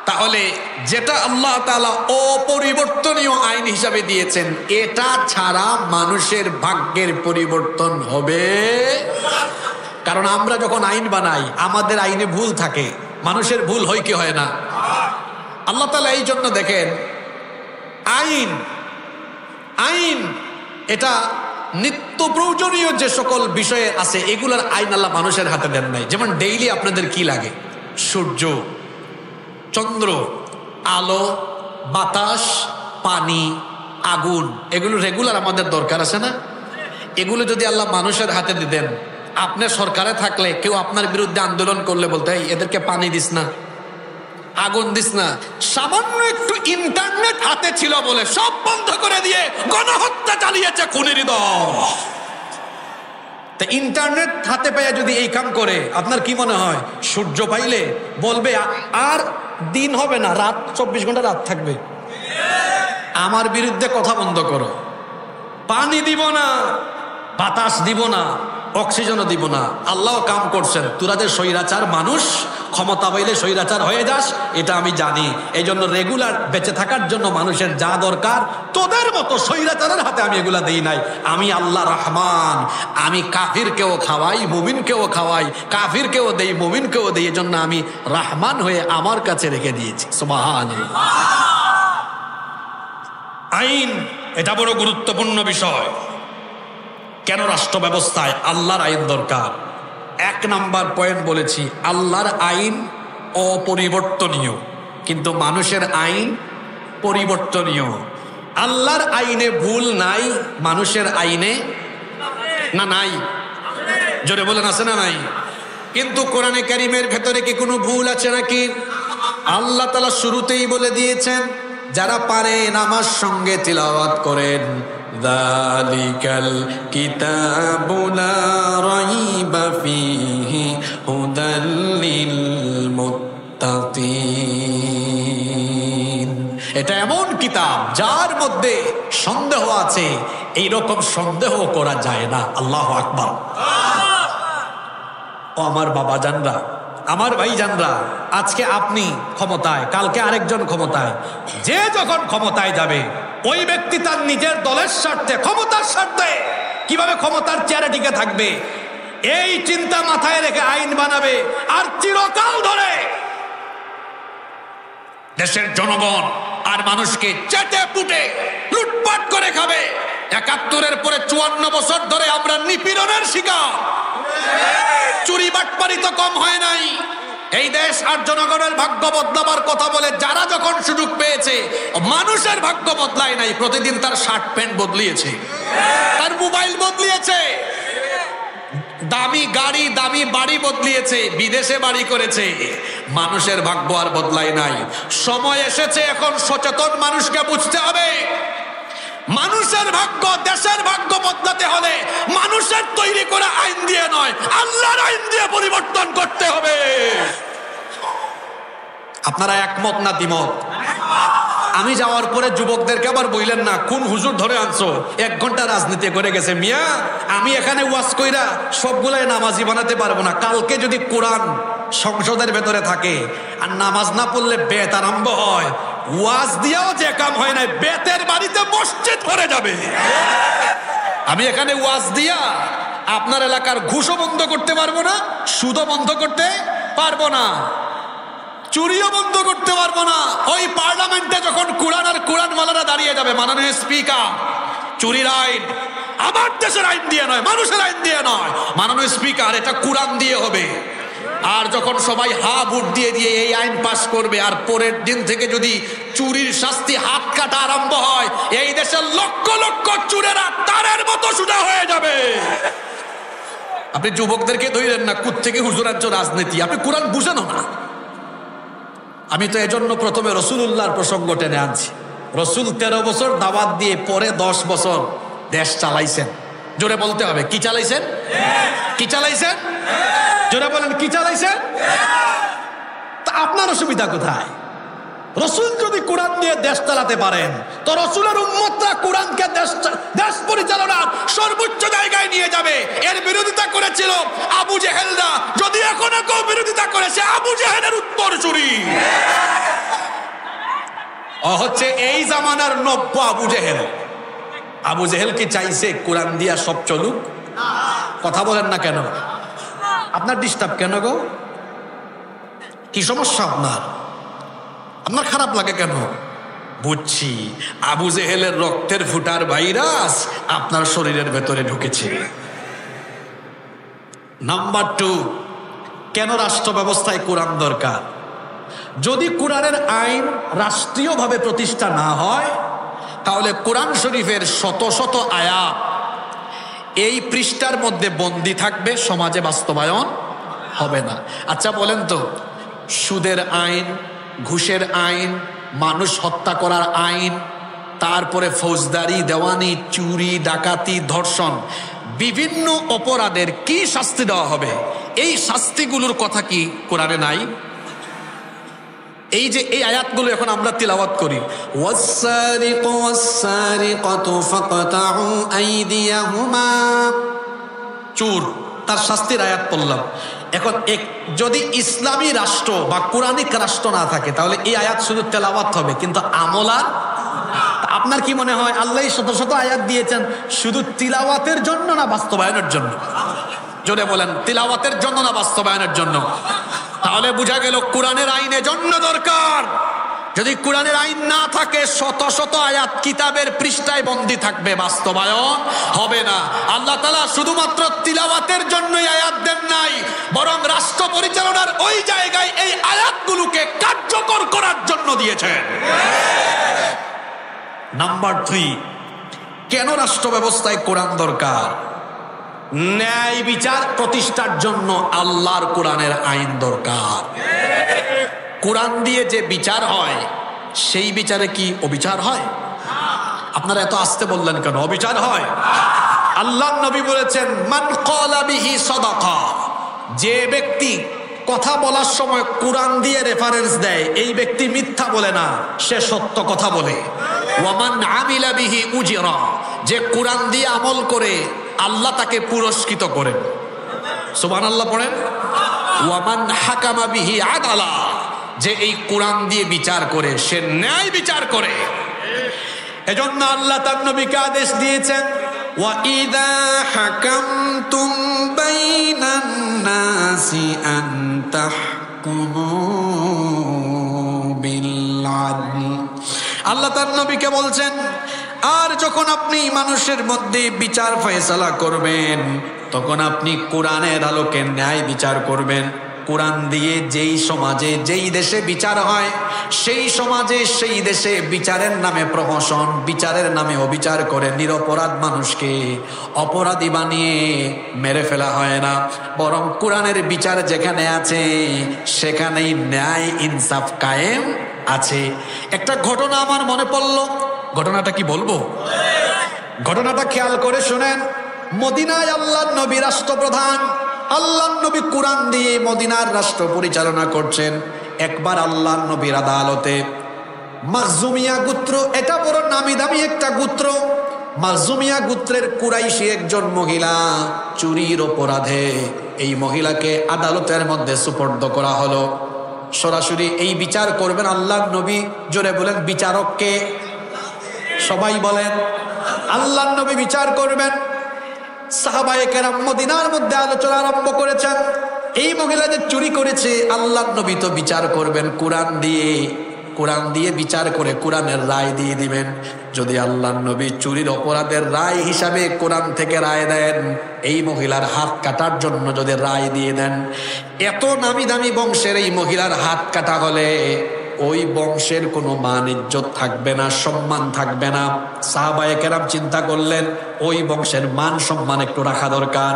তাহলে যেটা আল্লাহ তাআলা অপরিবর্তনীয় আইন হিসাবে দিয়েছেন, এটা ছাড়া মানুষের ভাগ্যের পরিবর্তন হবে? কারণ আমরা যখন আইন বানাই আমাদের আইনে ভুল থাকে, মানুষের ভুল হয় কি হয় না? আল্লাহ তাআলা এই জন্য দেখেন, আইন এটা নিত্য প্রয়োজনীয় যে সকল বিষয়ে আছে এগুলোর আইন আল্লাহ মানুষের হাতে দেন নাই। যেমন ডেইলি আপনাদের কি লাগে? সূর্য, চন্দ্র, আলো, বাতাস, পানি, আগুন, এগুলো রেগুলার আমাদের দরকার আছে না? এগুলো যদি আল্লাহ মানুষের হাতে দিতেন, আপনি সরকারে থাকলে কেউ আপনার বিরুদ্ধে আন্দোলন করলে বলতে, এদেরকে পানি দিস না, আগুন দিস না। সামান্য একটু ইন্টারনেট হাতে ছিল বলে সব বন্ধ করে দিয়ে গণহত্যা চালিয়েছে খুনির দল। ইন্টারনেট হাতে পেয়ে যদি এই কাম করে, আপনার কি মনে হয় সূর্য পাইলে বলবে আর দিন হবে না, রাত 24 ঘন্টা রাত থাকবে? আমার বিরুদ্ধে কথা বন্ধ করো, পানি দিব না, বাতাস দিব না, অক্সিজেনও দিব না। আল্লাহ কাম করছেন, তোরা যে স্বৈরাচার মানুষ ক্ষমতা পাইলে স্বৈরাচার হয়ে যাস, এটা আমি জানি। এই জন্য রেগুলার বেঁচে থাকার জন্য মানুষের যা দরকার তোদের মতো স্বৈরাচারের হাতে আমি এগুলা দিই নাই। আমি আল্লাহ রহমান, আমি কাফিরকেও খাওয়াই, মুমিনকেও খাওয়াই, কাফিরকেও দেই, মুমিনকেও দেই। এই জন্য আমি রহমান হয়ে আমার কাছে রেখে দিয়েছি। সুবহানাল্লাহ। আইন এটা বড় গুরুত্বপূর্ণ বিষয়। কেন রাষ্ট্র ব্যবস্থায় আল্লাহর আইন দরকার? 1 নাম্বার পয়েন্ট বলেছি, আল্লাহর আইন অপরিবর্তনীয়, কিন্তু মানুষের আইন পরিবর্তনীয়। আল্লাহর আইনে ভুল নাই, মানুষের আইনে না নাই? জোরে বলেন আছে না নাই? কিন্তু কোরআনে কারীমের ভেতরে কি কোনো ভুল আছে নাকি? আল্লাহ তাআলা শুরুতেই বলে দিয়েছেন, যারা পারেন আমার সঙ্গে তিলাওয়াত করেন, যালিকাল কিতাবু লা রাইবা ফীহি হুদাল লিল মুত্তাকিন। এটা এমন কিতাব যার মধ্যে সন্দেহ আছে, এই রকম সন্দেহ করা যায় না। আল্লাহু আকবার। ও আমার বাবা জানরা, আমার ভাই জানরা, আজকে আপনি ক্ষমতায়, কালকে আরেকজন ক্ষমতায়। যে যখন ক্ষমতায় যাবে ওই ব্যক্তি তার নিজের দলের স্বার্থে, ক্ষমতার স্বার্থে কিভাবে ক্ষমতার চেয়ারে টিকে থাকবে এই চিন্তা মাথায় রেখে আইন বানাবে, আর চিরকাল ধরে দেশের জনগণ আর মানুষকে চেটে পুটে লুটপাট করে খাবে। ৭১-এর পরে ৫৪ বছর ধরে আমরা নিপীড়নের শিকার। চুরি বাটপারি তো কম হয় নাই। এই দেশ আর জনগণের ভাগ্য বদলাবার কথা বলে যারা যখন সুযোগ পেয়েছে, মানুষের ভাগ্য বদলায় নাই। প্রতিদিন তার শার্ট প্যান্ট বদলিয়েছে, তার মোবাইল বদলিয়েছে, দামি গাড়ি দামি বাড়ি বদলিয়েছে, বিদেশে বাড়ি করেছে। মানুষের ভাগ্য আর বদলায় নাই। সময় এসেছে এখন সচেতন মানুষকে বুঝতে হবে, মানুষের ভাগ্য, দেশের ভাগ্য বদলাতে হলে মানুষের তৈরি করা আইন দিয়ে নয়, আল্লাহর আইন দিয়ে পরিবর্তন করতে হবে। আপনারা একমত না দ্বিমত? আমি যাওয়ার পরে যুবকদেরকে আবার বললেন না, কোন হুজুর ধরে আনছো, 1 ঘন্টা রাজনীতি করে গেছে। মিয়া, আমি এখানে ওয়াজ কইরা সবগুলাই নামাজি বানাতে পারবো না। কালকে যদি কোরআন সংসদের ভেতরে থাকে আর নামাজ না পড়লে বেত আরম্ভ হয়, ওয়াজ দিয়েও যে কাম হয় না, বেতের বাড়িতে মসজিদ ভরে যাবে। আমি এখানে ওয়াজ দিয়া আপনার এলাকার ঘুষও বন্ধ করতে পারবো না, সুদও বন্ধ করতে পারবো না, চুরিও বন্ধ করতে পারবো না। ওই পার্লামেন্টে যখন কোরআন আর কোরআনওয়ালারা দাঁড়িয়ে যাবে, মাননীয় স্পিকার, চুরির আইন আমার দেশের আইন দিয়ে নয়, মানুষের আইন দিয়ে নয়, মাননীয় স্পিকার এটা কোরআন দিয়ে হবে। আর যখন সবাই হা ভোট দিয়ে দিয়ে এই আইন পাস করবে, আর পরের দিন থেকে যদি চুরির শাস্তি হাত কাটা আরম্ভ হয়, এই দেশের লক্ষ লক্ষ চুরেরা তারের মতো সোজা হয়ে যাবে। আপনি যুবকদেরকে ধরেন না, কোত্থেকে হুজুর আনছো রাজনীতি, আপনি কোরআন বুঝেন না। আমি তো এজন্য প্রথমে রসুলুল্লাহর প্রসঙ্গ টেনে আনছি। রসুল 13 বছর দাওয়াত দিয়ে পরে 10 বছর দেশ চালাইছেন। জোরে বলতে হবে, কি চালাইছেন? কি চালাইছেন? জোরে বলেন, কি চালাইছেন? তা আপনার অসুবিধা কোথায়? রসুল যদি কোরআন দিয়ে দেশ চালাতে পারেন, তো রসুলের উম্মতরা কোরআনকে দেশ পরিচালনার সর্বোচ্চ জায়গায় নিয়ে যাবে। এর বিরোধিতা করেছিল আবু জেহেলরা, যদি এখনো কেউ বিরোধিতা করেছে আবু জেহেলের উত্তরসূরি হচ্ছে এই জামানার নব্য আবু জেহেল। আবু জেহেল কি চাইছে কোরআন দিয়া সব চলুক? কথা বলেন না কেন? আপনার ডিস্টার্ব কেন গো? কি সমস্যা আপনার? আপনার খারাপ লাগে কেন? বুঝছি, আবু জেহেলের রক্তের ফুটার ভাইরাস আপনার শরীরের ভেতরে ঢুকেছে। নাম্বার 2, কেন রাষ্ট্র ব্যবস্থায় কোরআন দরকার? যদি কোরআনের আইন রাষ্ট্রীয়ভাবে প্রতিষ্ঠা না হয়, তাহলে কোরআন শরীফের শত শত আয়াত এই পৃষ্ঠার মধ্যে বন্দী থাকবে, সমাজে বাস্তবায়ন হবে না। আচ্ছা বলেন তো, সুদের আইন, ঘুষের আইন, মানুষ হত্যা করার আইন, তারপরে ফৌজদারি, দেওয়ানি, চুরি, ডাকাতি, ধর্ষণ, বিভিন্ন অপরাধের কি শাস্তি দেওয়া হবে, এই শাস্তিগুলোর কথা কি কোরআনে নাই? এই যে এই আয়াতগুলো এখন আমরা তিলাওয়াত করি, ওয়াস-সারিকু ওয়াস-সারিকাতু ফাকতাউ আইদিয়াহুমা, চোর তার শাস্তির আয়াত পড়লাম। এখন যদি ইসলামী রাষ্ট্র বা কোরআনিক রাষ্ট্র না থাকে তাহলে এই আয়াত শুধু তেলাওয়াত হবে, কিন্তু আমল আর। আপনার কি মনে হয় আল্লাহ শত শত আয়াত দিয়েছেন শুধু তিলাওয়াতের জন্য না বাস্তবায়নের জন্য? জোরে বলেন, তিলাওয়াতের জন্য না বাস্তবায়নের জন্য? তাহলে বোঝা গেল কোরআনের আইন জন্য দরকার। যদি কোরআনের আইন না থাকে শত শত আয়াত কিতাবের পৃষ্ঠায় বন্দী থাকবে, বাস্তবায়ন হবে না। আল্লাহ তাআলা শুধুমাত্র তিলাওয়াতের জন্যই আয়াত দেন নাই, বরং রাষ্ট্র পরিচালনার ওই জায়গায় এই আয়াতগুলোকে কার্যকর করার জন্য দিয়েছেন। নাম্বার 3, কেন রাষ্ট্র ব্যবস্থায় কোরআন দরকার? ন্যায় বিচার প্রতিষ্ঠার জন্য আল্লাহর কোরআনের আইন দরকার। কোরআন দিয়ে যে বিচার হয় সেই বিচারে কি অবিচার হয়? আপনারা এত আসতে বললেন কেন? অবিচার হয়। আল্লাহর নবী বলেছেন, মান ক্বালা বিহি সাদাকা, যে ব্যক্তি কথা বলার সময় কোরআন দিয়ে রেফারেন্স দেয় এই ব্যক্তি মিথ্যা বলে না, সে সত্য কথা বলে। ওয়া মান আমিলা বিহি উজিরা, যে কোরআন দিয়ে আমল করে আল্লাহ তাকে পুরস্কৃত করেন। সুবহানাল্লাহ পড়েন। ওয়া মান হাকামা বিহি আদালা, যে এই কোরআন দিয়ে বিচার করে সে ন্যায় বিচার করে। এজন্য আল্লাহ তার নবীকে আদেশ দিয়েছেন, ওয়া ইযা হাকামতুম বাইনান নাসি আন তাহকুমু বিল আদল। আল্লাহ তার নবীকে বলছেন, আর যখন আপনি মানুষের মধ্যে বিচার ফয়সালা করবেন তখন আপনি কোরআনের আলোকে ন্যায় বিচার করবেন। কোরআন দিয়ে যেই সমাজে যেই দেশে বিচার হয় সেই সমাজে সেই দেশে বিচারের নামে প্রহসন, বিচারের নামে অবিচার করে নিরপরাধ মানুষকে অপরাধী বানিয়ে মেরে ফেলা হয় না, বরং কোরআনের বিচার যেখানে আছে সেখানেই ন্যায় ইনসাফ কায়েম আছে। একটা ঘটনা আমার মনে পড়লো, ঘটনাটা কি বলবো? ঘটনাটা খেয়াল করে শুনেন। মদিনায় আল্লাহর নবী রাষ্ট্রপ্রধান, আল্লাহর নবী কোরআন দিয়ে মদিনার রাষ্ট্র পরিচালনা করছেন। একবার আল্লাহর নবীর আদালতে মাখজুমিয়া গোত্র, এটা বড় নামি দামি একটা গোত্র, মাখজুমিয়া গোত্রের কুরাইশি একজন মহিলা চুরির অপরাধে এই মহিলাকে আদালতের মধ্যে সুপর্দ করা হলো। সরাসরি এই বিচার করবেন আল্লাহর নবী। জোরে বলেন, বিচারককে? সবাই বলেন, আল্লাহর নবী বিচার করবেন। সাহাবায়ে কেরাম মদিনার মধ্যে আলোচনা আরম্ভ করেছেন। এই মহিলা যে চুরি করেছে আল্লাহর নবী তো বিচার করবেন কোরআন দিয়ে, কোরআন দিয়ে বিচার করে কোরআনের রায় দিয়ে দিবেন। যদি আল্লাহর নবী চুরির অপরাধের রায় হিসাবে কোরআন থেকে রায় দেন, এই মহিলার হাত কাটার জন্য যদি রায় দিয়ে দেন, এত নামি দামি বংশের এই মহিলার হাত কাটা হলে ওই বংশের কোনো মান ইজ্জত থাকবে না, সম্মান থাকবে না। সাহাবায়ে কেরাম চিন্তা করলেন ওই বংশের মান সম্মান একটু রাখা দরকার।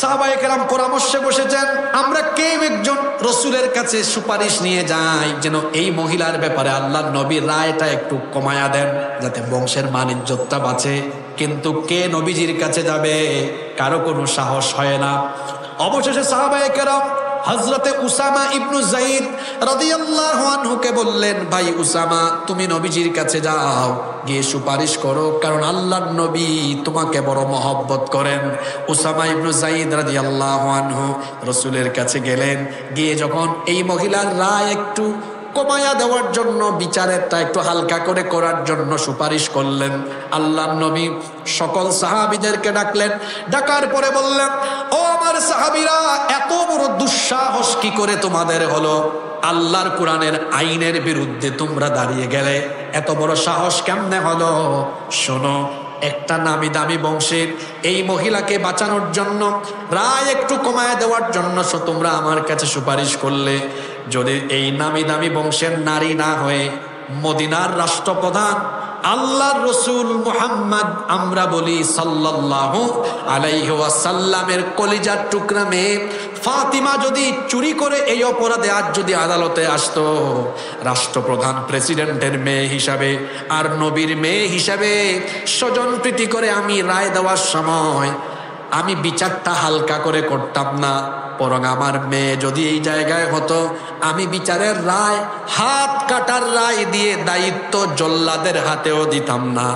সাহাবায়ে কেরাম পরামর্শে বসেছেন, আমরা কেউ একজন রসুলের কাছে সুপারিশ নিয়ে যাই যেন এই মহিলার ব্যাপারে আল্লাহর নবীর রায়টা একটু কমায়া দেন যাতে বংশের মান ইজ্জতটা বাঁচে। কিন্তু কে নবীজির কাছে যাবে? কারো কোনো সাহস হয় না। অবশেষে সাহাবায়ে কেরাম হযরতে উসামা ইবনু যায়েদ রাদিয়াল্লাহু আনহুকে বললেন, ভাই উসামা, তুমি নবীজির কাছে যাও, গিয়ে সুপারিশ করো, কারণ আল্লাহর নবী তোমাকে বড় মহব্বত করেন। উসামা ইবনু যায়েদ রাদিয়াল্লাহু আনহু রাসূলের কাছে গেলেন, গিয়ে যখন এই মহিলার রায় একটু কমায়া দেওয়ার জন্য, বিচারেরটা একটু হালকা করে করার জন্য সুপারিশ করলেন, আল্লাহর নবী সকল সাহাবীদেরকে ডাকলেন। ডাকার পরে বললেন, ও আমার সাহাবীরা, এত বড় দুঃসাহস কি করে তোমাদের হলো? আল্লাহর কোরআনের আইনের বিরুদ্ধে তোমরা দাঁড়িয়ে গেলে, এত বড় সাহস কেমনে হলো? শোনো, একটা নামি দামি বংশের এই মহিলাকে বাঁচানোর জন্য, রায় একটু কমায় দেওয়ার জন্য তোমরা আমার কাছে সুপারিশ করলে। যদি এই নামি দামি বংশের নারী না হয়ে মদিনার রাষ্ট্রপ্রধান আল্লাহর রসুল মুহাম্মদ, আমরা বলি সাল্লাল্লাহু আলাইহি ওয়াসাল্লামের কলিজার টুকরা মেয়ে ফাতিমা যদি চুরি করে এই অপরাধে আজ যদি আদালতে আসতো, রাষ্ট্রপ্রধান প্রেসিডেন্টের মেয়ে হিসাবে আর নবীর মেয়ে হিসাবে স্বজন প্রীতি করে আমি রায় দেওয়ার সময় আমি বিচারটা হালকা করে করতাম না, বরং আমার মেয়ে যদি এই জায়গায় হতো, আমি বিচারের রায় হাত কাটার রায় দিয়ে দায়িত্ব জল্লাদের হাতেও দিতাম না,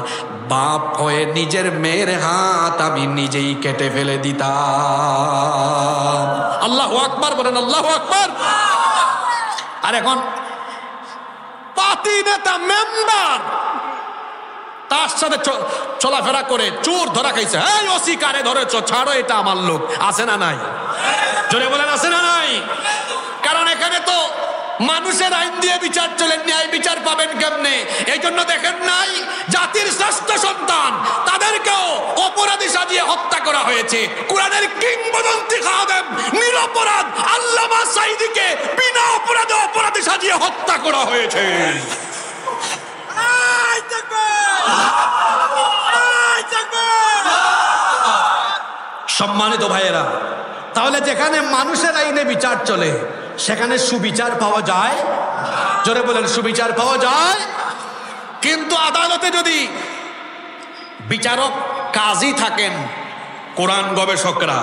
বাপ হয়ে নিজের মেয়ের হাত আমি নিজেই কেটে ফেলে দিতাম। আল্লাহু আকবার বলেন, আল্লাহু আকবার। আর এখন পার্টি নেতা মেম্বার তার সাথে চলাফেরা করে চোর ধরা খাইছে, এই ওসি কারে ধরেছ, ছাড়ো এটা আমার লোক, আছে না নাই? জোরে বলেন আছে না নাই? কারণ এখানে তো মানুষের আইন দিয়ে বিচার চলে, ন্যায় বিচার পাবেন কেমনে? এই জন্য দেখেন নাই জাতির শ্রেষ্ঠ সন্তান তাদেরকেও অপরাধী সাজিয়ে হত্যা করা হয়েছে। কোরআনের কিংবদন্তি খাদেম নিরপরাধ আল্লামা সাঈদীকে বিনা অপরাধে অপরাধী সাজিয়ে হত্যা করা হয়েছে। সম্মানিত ভাইয়েরা, তাহলে যেখানে মানুষের আইনে বিচার চলে সেখানে সুবিচার পাওয়া যায়? জোরে বলেন, সুবিচার পাওয়া যায়। কিন্তু আদালতে যদি বিচারক কাজী থাকেন কোরআন গবেষকরা,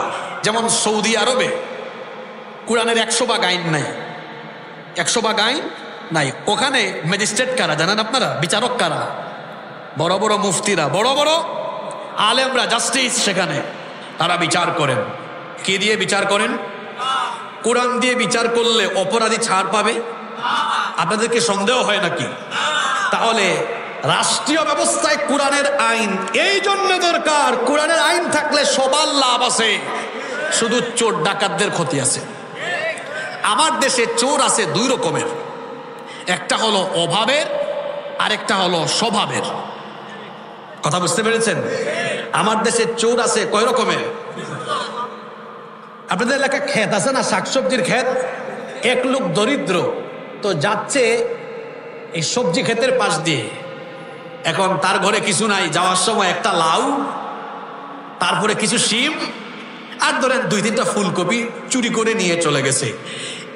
যেমন সৌদি আরবে কোরআনের 100 ভাগ আইন নাই, 100 ভাগ আইন নাই। ওখানে ম্যাজিস্ট্রেট কারা জানেন আপনারা? বিচারক কারা? বড় বড় মুফতিরা, বড় বড় আলেমরা, জাস্টিস সেখানে তারা বিচার করেন। কি দিয়ে বিচার করেন? কোরআন দিয়ে বিচার করলে অপরাধী ছাড় পাবে? আপনাদেরকে সন্দেহ হয় নাকি? তাহলে রাষ্ট্রীয় ব্যবস্থায় কোরআনের আইন এই জন্য দরকার, কোরআনের আইন থাকলে সবার লাভ আছে, শুধু চোর ডাকাতদের ক্ষতি আছে। আমার দেশে চোর আছে 2 রকমের, একটা হলো অভাবের আর একটা হলো স্বভাবের। কথা বুঝতে পেরেছেন? আমার দেশে চোর আছে কয় রকমের? আপনাদের এলাকায় ক্ষেত আছে না, শাকসবজির ক্ষেত? এক লোক দরিদ্র তো যাচ্ছে এই সবজি ক্ষেতের পাশ দিয়ে, এখন তার ঘরে কিছু নাই, যাওয়ার সময় একটা লাউ, তারপরে কিছু শিম আর ধরেন 2-3টা ফুলকপি চুরি করে নিয়ে চলে গেছে।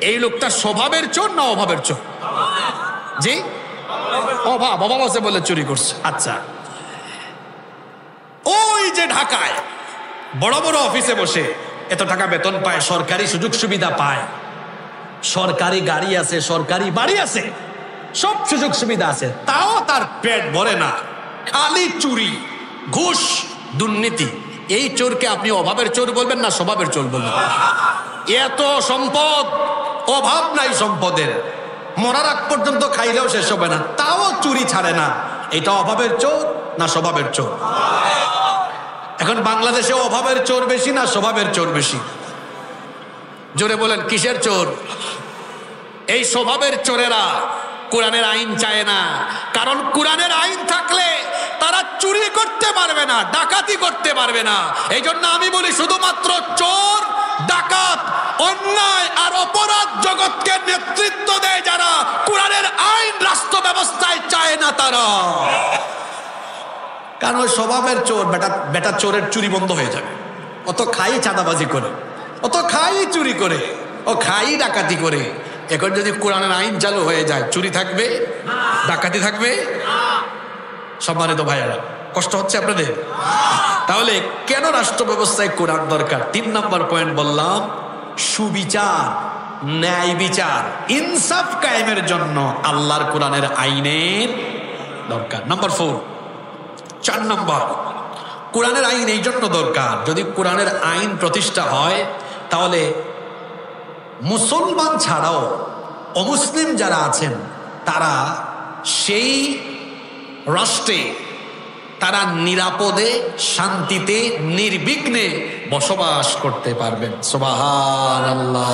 এই লোকটা স্বভাবের চোর না অভাবের চোর? জি, অভাব আছে বলে চুরি করছে। আচ্ছা, ওই যে ঢাকায় বড় বড় অফিসে বসে এত টাকা বেতন পায়, সরকারি সুযোগ সুবিধা পায়, সরকারি গাড়ি আছে, সরকারি বাড়ি আছে, সব সুযোগ সুবিধা আছে, তাও তার পেট ভরে না, খালি চুরি, ঘুষ, দুর্নীতি। এই চোরকে আপনি অভাবের চোর বলবেন না স্বভাবের চোর বলবেন? এত সম্পদ, অভাব নাই সম্পদের, মরার আগ পর্যন্ত খাইলেও শেষ হবে না, তাও চুরি ছাড়ে না, এটা অভাবের চোর না স্বভাবের চোর? এখন বাংলাদেশে অভাবের চোর বেশি না স্বভাবের চোর বেশি? জোরে বলেন, কিসের চোর? এই স্বভাবের চোরেরা কোরআনের আইন চায় না, কারণ কোরআনের আইন থাকলে তারা চুরি করতে পারবে না, ডাকাতি করতে পারবে না। এই জন্য আমি বলি শুধুমাত্র চোর, ডাকাত, অন্যায় আর অপরাধ জগৎকে নেতৃত্ব দেয় যারা, কোরআনের আইন রাষ্ট্র ব্যবস্থায় চায় না তারা। কারণ ওই স্বভাবের চোর, বেটা চোরের চুরি বন্ধ হয়ে যাবে, অত খাই চাঁদাবাজি করে, অত খাই চুরি করে, ও খাই ডাকাতি করে। এখন যদি কোরআনের আইন চালু হয়ে যায়, চুরি থাকবে? ডাকাতি থাকবে? সম্মানিত ভাইয়ারা, কষ্ট হচ্ছে আপনাদের? তাহলে কেন রাষ্ট্র ব্যবস্থায় কোরআন দরকার? 3 নম্বর পয়েন্ট বললাম, সুবিচার, ন্যায় বিচার, ইনসাফ কায়েমের জন্য আল্লাহর কোরআনের আইনের দরকার। নাম্বার 4 নম্বর, কোরআনের আইন এই জন্য দরকার, যদি কোরআনের আইন প্রতিষ্ঠা হয় তাহলে মুসলমান ছাড়াও অমুসলিম যারা আছেন তারা সেই রাষ্ট্রে তারা নিরাপদে, শান্তিতে, নির্বিঘ্নে বসবাস করতে পারবেন। সুবহানাল্লাহ।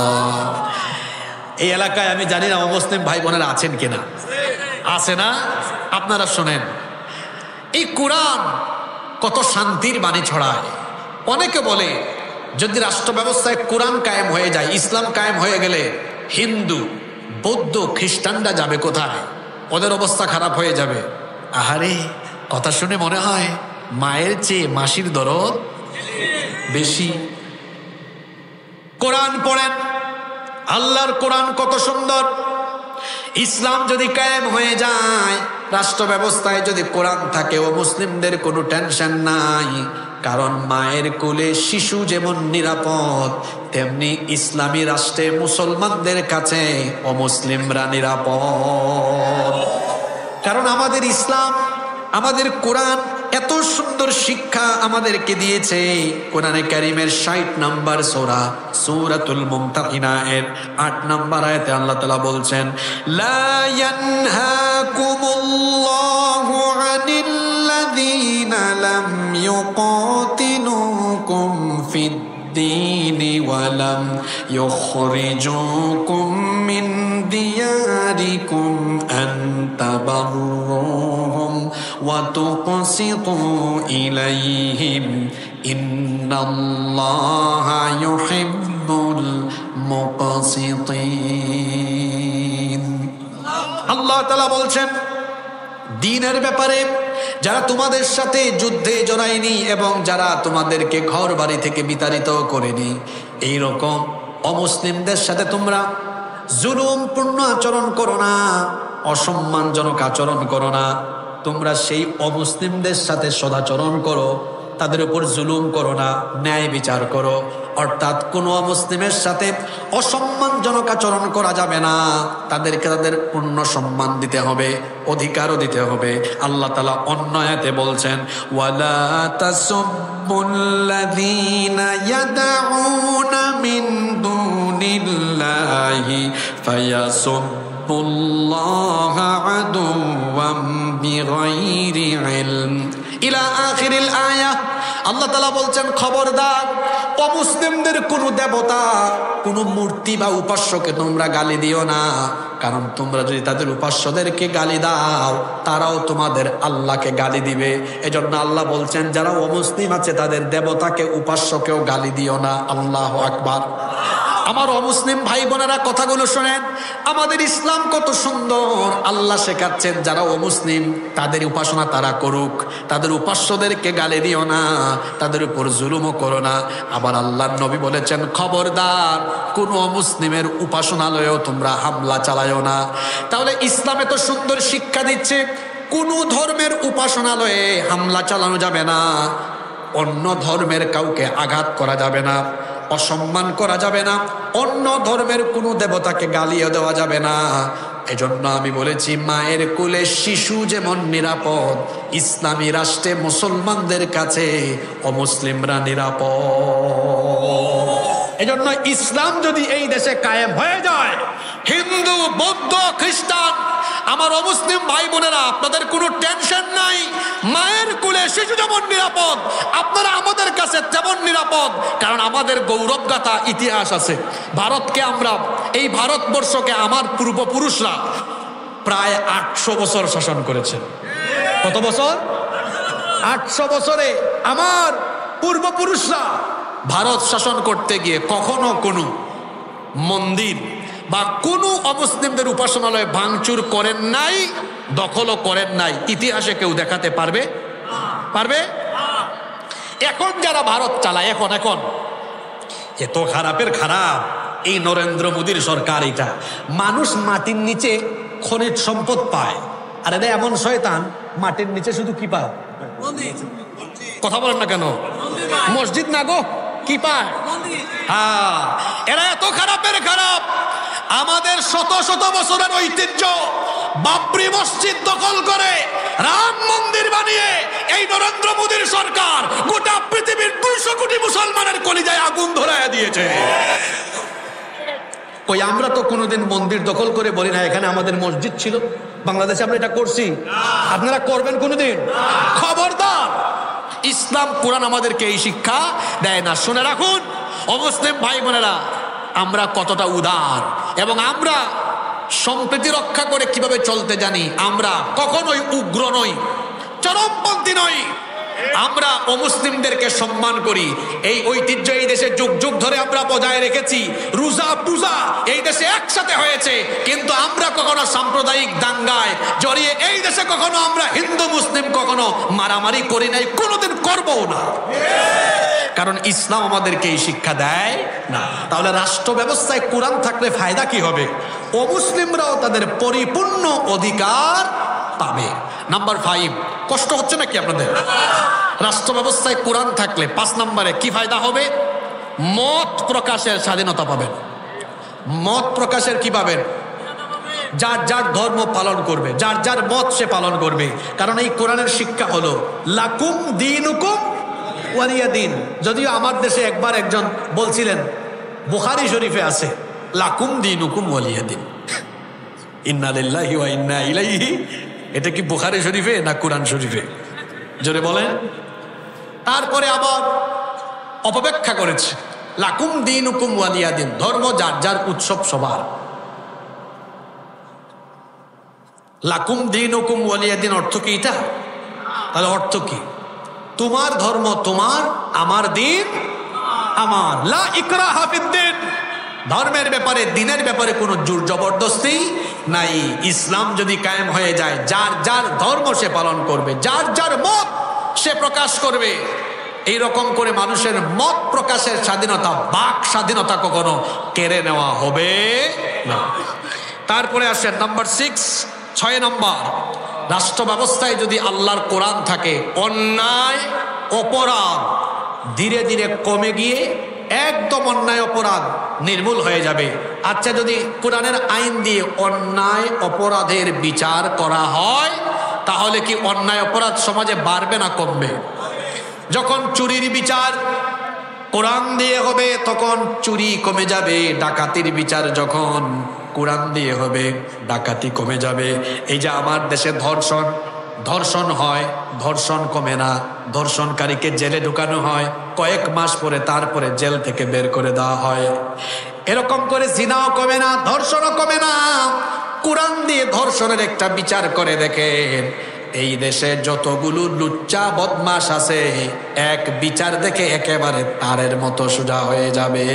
এই এলাকায় আমি জানি না অমুসলিম ভাই বোনেরা আছেন কিনা, আছে না? আপনারা শোনেন, এই কোরআন কত শান্তির বাণী ছড়ায়। অনেকে বলে যদি রাষ্ট্র ব্যবস্থায় কোরআন কায়েম হয়ে যায়, ইসলাম কায়েম হয়ে গেলে হিন্দু, বৌদ্ধ, খ্রিস্টানরা যাবে কোথায়? ওদের অবস্থা খারাপ হয়ে যাবে। আহারে, কথা শুনে মনে হয় মায়ের চেয়ে মাসির দরদ বেশি। কোরআন পড়েন, আল্লাহর কোরআন কত সুন্দর। ইসলাম যদি কায়েম হয়ে যায়, রাষ্ট্র ব্যবস্থায় যদি কোরআন থাকে, ও মুসলিমদের কোনো টেনশন নাই, কারণ মায়ের কোলে শিশু যেমন নিরাপদ, তেমনি ইসলামী রাষ্ট্রে মুসলমানদের কাছে অমুসলিমরা নিরাপদ। কারণ আমাদের ইসলাম, আমাদের কোরআন এত সুন্দর শিক্ষা আমাদেরকে দিয়েছে। কোরআনে কারীমের 60 নম্বর সূরা সূরাতুল মুমতাহিনা এর 8 নম্বর আয়াতে আল্লাহ তাআলা বলছেন, লা ইয়ানহাকুমুল্লাহু আনিল্লাযীনা লাম ইউকাতিলুকুম ফিদ-দীনি ওয়া লাম ইউখরিজুকুম মিন দিয়ারিকুম আন তাবাররুহুম ওয়া তুকসিতু ইলাইহিম ইন্নাল্লাহা ইউহিব্বুল মুকসিতিন। আল্লাহ তাআলা বলছেন, দ্বীনের ব্যাপারে যারা তোমাদের সাথে যুদ্ধে জড়ায়নি এবং যারা তোমাদেরকে ঘর বাড়ি থেকে বিতাড়িত করেনি, এই রকম অমুসলিমদের সাথে তোমরা জুলুমপূর্ণ আচরণ করো না, অসম্মানজনক আচরণ করো না। তোমরা সেই অমুসলিমদের সাথে সদাচরণ করো, তাদের উপর জুলুম করো না, ন্যায় বিচার করো। অর্থাৎ কোনো অমুসলিমের সাথে অসম্মানজনক আচরণ করা যাবে না, তাদেরকে তাদের পূর্ণ সম্মান দিতে হবে, অধিকারও দিতে হবে। আল্লাহ তাআলা অন্য আয়াতে বলছেন, ওয়ালা তাসুবুল্লাযীনা ইয়াদউনা মিন দুনিল্লাহি ফায়াসুবুল্লাহা আদুওয়াম বিগাইরি ইলম ইলা আখিরিল আয়াহ। আল্লাহ তাআলা বলছেন, খবরদার অমুসলিমদের কোনো দেবতা, কোনো মূর্তি বা উপাস্যকে তোমরা গালি দিও না, কারণ তোমরা যদি তাদের উপাস্যদেরকে গালি দাও, তারাও তোমাদের আল্লাহকে গালি দিবে। এজন্য আল্লাহ বলছেন, যারা অমুসলিম আছে তাদের দেবতাকে উপাস্যকেও গালি দিও না। আল্লাহু আকবার। আমার অমুসলিম ভাই বোনেরা, কথাগুলো শোনেন, আমাদের ইসলাম কত সুন্দর। আল্লাহ শেখাচ্ছেন যারা অমুসলিম তাদের উপাসনা তারা করুক, তাদের উপাস্যদেরকে গালি দিও না, তাদের উপর জুলুমও করো না। আবার আল্লাহর নবী বলেছেন, খবরদার কোনো অমুসলিমের উপাসনালয়েও তোমরা হামলা চালায়ও না। তাহলে ইসলামে তো সুন্দর শিক্ষা দিচ্ছে, কোনো ধর্মের উপাসনালয়ে হামলা চালানো যাবে না, অন্য ধর্মের কাউকে আঘাত করা যাবে না, অসম্মান করা যাবে না, অন্য ধর্মের কোনো দেবতাকে গালিও দেওয়া যাবে না। এজন্য আমি বলেছি, মায়ের কোলে শিশু যেমন নিরাপদ, ইসলামী রাষ্ট্রে মুসলমানদের কাছে অমুসলিমরা নিরাপদ। এজন্য ইসলাম যদি এই দেশে কায়েম হয়ে যায়, হিন্দু, বৌদ্ধ, খ্রিস্টান, আমার অমুসলিম ভাই বোনেরা, আপনাদের কোনো টেনশন নাই। মায়ের কোলে শিশু যেমন নিরাপদ, আপনারা আমাদের কাছে তেমন নিরাপদ। কারণ আমাদের গৌরবগাথা ইতিহাস আছে। ভারতকে আমরা, এই ভারতবর্ষকে আমার পূর্বপুরুষরা প্রায় 800 বছর শাসন করেছে। কত বছর? 800 বছরে আমার পূর্বপুরুষরা ভারত শাসন করতে গিয়ে কখনো কোনো মন্দির বা কোনো অমুসলিমদের উপাসনালয় ভাঙচুর করেন নাই, দখলও করেন নাই। ইতিহাসে কেউ দেখাতে পারবে? এখন যারা ভারত চালায়, এখন এত খারাপের খারাপ এই নরেন্দ্র মোদীর সরকার। এটা মানুষ মাটির নিচে খনিজ সম্পদ পায়, আর এটা এমন শয়তান, মাটির নিচে শুধু কি পায়? কথা বলেন না কেন? মসজিদ না গো, কি পায়? হ্যাঁ, এরা এত খারাপের খারাপ। আমাদের শত শত বছরের ঐতিহ্য বাবরি মসজিদ দখল করে রাম মন্দির বানিয়ে এই নরেন্দ্র মোদীর সরকার গোটা পৃথিবীর 200 কোটি মুসলমানের কলিজায় আগুন ধরায় দিয়েছে। কই, আমরা তো কোনোদিন মন্দির দখল করে বলি না এখানে আমাদের মসজিদ ছিল। বাংলাদেশে আমরা এটা করছি, আপনারা করবেন কোনোদিন? খবরদার, ইসলাম কোরআন আমাদেরকে এই শিক্ষা দেয় না। শুনে রাখুন অমুসলিম ভাই বোনেরা, আমরা কতটা উদার এবং আমরা সম্প্রীতি রক্ষা করে কিভাবে চলতে জানি। আমরা কখনোই উগ্র নই, চরমপন্থী নই। আমরা অমুসলিমদেরকে সম্মান করি। এই ঐতিহ্য এই দেশে যুগ যুগ ধরে আমরা বজায় রেখেছি। রোজা পূজা এই দেশে একসাথে হয়েছে, কিন্তু আমরা কখনো সাম্প্রদায়িক দাঙ্গায় জড়িয়ে এই দেশে কখনো আমরা হিন্দু মুসলিম কখনো মারামারি করি নাই, কোনোদিন করবও না। কারণ ইসলাম আমাদেরকে এই শিক্ষা দেয় না। তাহলে রাষ্ট্র ব্যবস্থায় কোরআন থাকলে ফায়দা কি হবে? অমুসলিমরাও তাদের পরিপূর্ণ অধিকার পাবে। নাম্বার 5, কষ্ট হচ্ছে নাকি আপনাদের? রাষ্ট্র ব্যবস্থায় কোরআন থাকলে 5 নম্বরে কি ফায়দা হবে? মত প্রকাশের স্বাধীনতা পাবেন। মত প্রকাশের কি পাবেন? যার যার ধর্ম পালন করবে, যার যার মত সে পালন করবে। কারণ এই কোরআনের শিক্ষা হলো লাকুম দীনুকুম ওয়ালিয়া দিন। যদিও আমার দেশে একবার একজন বলছিলেন, বুখারী শরীফে আছে লাকুম দীনুকুম ওয়ালিয়া দিন। ইন্না লিল্লাহি ওয়া ইন্না ইলাইহি, এটা কি বুখারী শরীফে না কোরআন শরীফে? জোরে বলেন। তারপরে আবার অপব্যাখ্যা করেছে লাকুম দীনুকুম ওয়ালিয়া দিন, ধর্ম যার যার, উৎসব সবার। লাকুম দীনুকুম ওয়ালিয়া দিন অর্থ কি এটা? তাহলে অর্থ কি? তোমার ধর্ম তোমার, আমার দিন আমার। লা ইকরাহা ফিদ্দিন, ধর্মের ব্যাপারে, দিনের ব্যাপারে কোনো জোর জবরদস্তি নাই। ইসলাম যদি কায়েম হয়ে যায়, যার যার ধর্ম সে পালন করবে, যার যার মত সে প্রকাশ করবে। এই রকম করে মানুষের মত প্রকাশের স্বাধীনতা, বাক স্বাধীনতা কখনো কেড়ে নেওয়া হবে না। তারপরে আসে নাম্বার 6, 6 নম্বর, রাষ্ট্র ব্যবস্থায় যদি আল্লাহর কোরআন থাকে, অন্যায় অপরাধ ধীরে ধীরে কমে গিয়ে একদম অন্যায় অপরাধ নির্মূল হয়ে যাবে। আচ্ছা, যদি কোরআনের আইন দিয়ে অন্যায় অপরাধের বিচার করা হয়, তাহলে কি অন্যায় অপরাধ সমাজে বাড়বে না কমবে? যখন চুরির বিচার কোরআন দিয়ে হবে, তখন চুরি কমে যাবে। ডাকাতির বিচার যখন কোরআন দিয়ে হবে, ডাকাতি কমে যাবে। এই যে আমার দেশে ধর্ষণ হয়, ধর্ষণ কমে না। ধর্ষণকারীকে জেলে ঢুকানো হয়, কয়েক মাস পরে তারপরে জেল থেকে বের করে দেওয়া হয়। এরকম করে জিনাও কমে না, ধর্ষণও কমে না। কোরআন দিয়ে ধর্ষণের একটা বিচার করে দেখেন, এই দেশে যতগুলো লুচ্চা বদমাশ আছে, এক বিচার দেখে একেবারে তারের মতো সোজা হয়ে যাবে।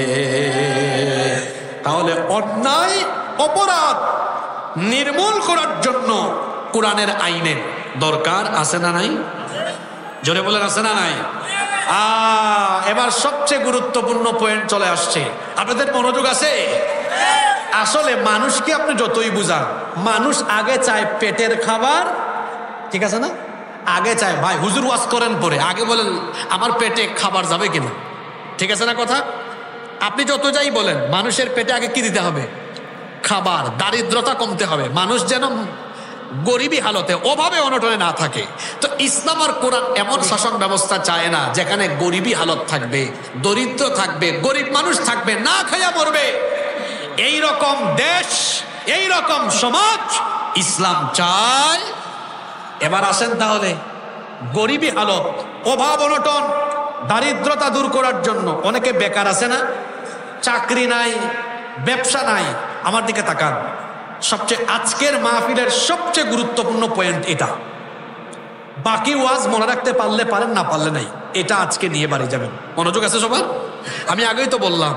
তাহলে অন্যায় অপরাধ নির্মূল করার জন্য কোরআনের আইনের দরকার আছে না নাই? জোরে বলেন, আছে না নাই? এবার সবচেয়ে গুরুত্বপূর্ণ পয়েন্ট চলে আসছে। আপনাদের মনোযোগ আছে? আসলে মানুষকে আপনি যতই বুঝান, মানুষ আগে চায় পেটের খাবার, ঠিক আছে না? আগে চায়, ভাই হুজুর ওয়াজ করেন পরে, আগে বলেন আমার পেটে খাবার যাবে কিনা, ঠিক আছে না কথা? আপনি যত যাই বলেন, মানুষের পেটে আগে কি দিতে হবে? খাবার। দারিদ্রতা কমতে হবে, মানুষ যেন গরিবী হালতে, অভাবে অনটনে না থাকে। তো ইসলাম আর কোরআন এমন শাসন ব্যবস্থা চায় না যেখানে গরিবী হালত থাকবে, দরিদ্র থাকবে, গরিব মানুষ থাকবে, না খাইয়া মরবে। এই রকম দেশ, এই রকম সমাজ ইসলাম চায়। এবার আসেন তাহলে, গরিবী হালত, অভাব অনটন, দারিদ্রতা দূর করার জন্য অনেকে বেকার আছে না? চাকরি নাই, ব্যবসা নাই। আমার দিকে তাকান, সবচেয়ে আজকের মাহফিলের সবচেয়ে গুরুত্বপূর্ণ পয়েন্ট এটা। বাকি ওয়াজ মনে রাখতে পারলে পারেন, না পারলে নাই। এটা আজকে নিয়ে বাড়ি যাবেন। মনোযোগ আছে সবার? আমি আগেই তো বললাম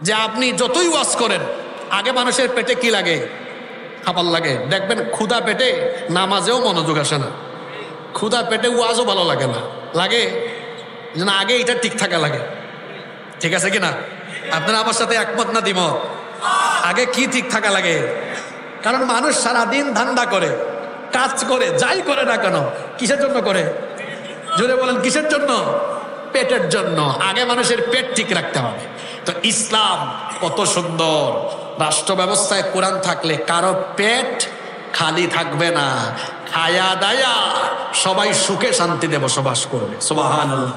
যে আপনি যতই ওয়াজ করেন, আগে মানুষের পেটে কি লাগে? খাবার লাগে। দেখবেন ক্ষুধা পেটে নামাজেও মনোযোগ আসে না, ক্ষুধা পেটে ওয়াজও ভালো লাগে না, লাগে যেন আগে এটা ঠিক থাকা লাগে। ঠিক আছে কিনা? আপনারা আমার সাথে একমত না দ্বিমত? আগে কি ঠিক থাকা লাগে? কারণ মানুষ সারাদিন ধান্দা করে, কাজ করে, যাই করে না কেন, কিসের জন্য করে? জোরে বলেন, কিসের জন্য? পেটের জন্য। আগে মানুষের পেট ঠিক রাখতে হবে। তো ইসলাম কত সুন্দর, রাষ্ট্র ব্যবস্থায় কোরআন থাকলে কারো পেট খালি থাকবে না, খায়া দায়া সবাই সুখে শান্তিতে বসবাস করবে। সুবহানাল্লাহ।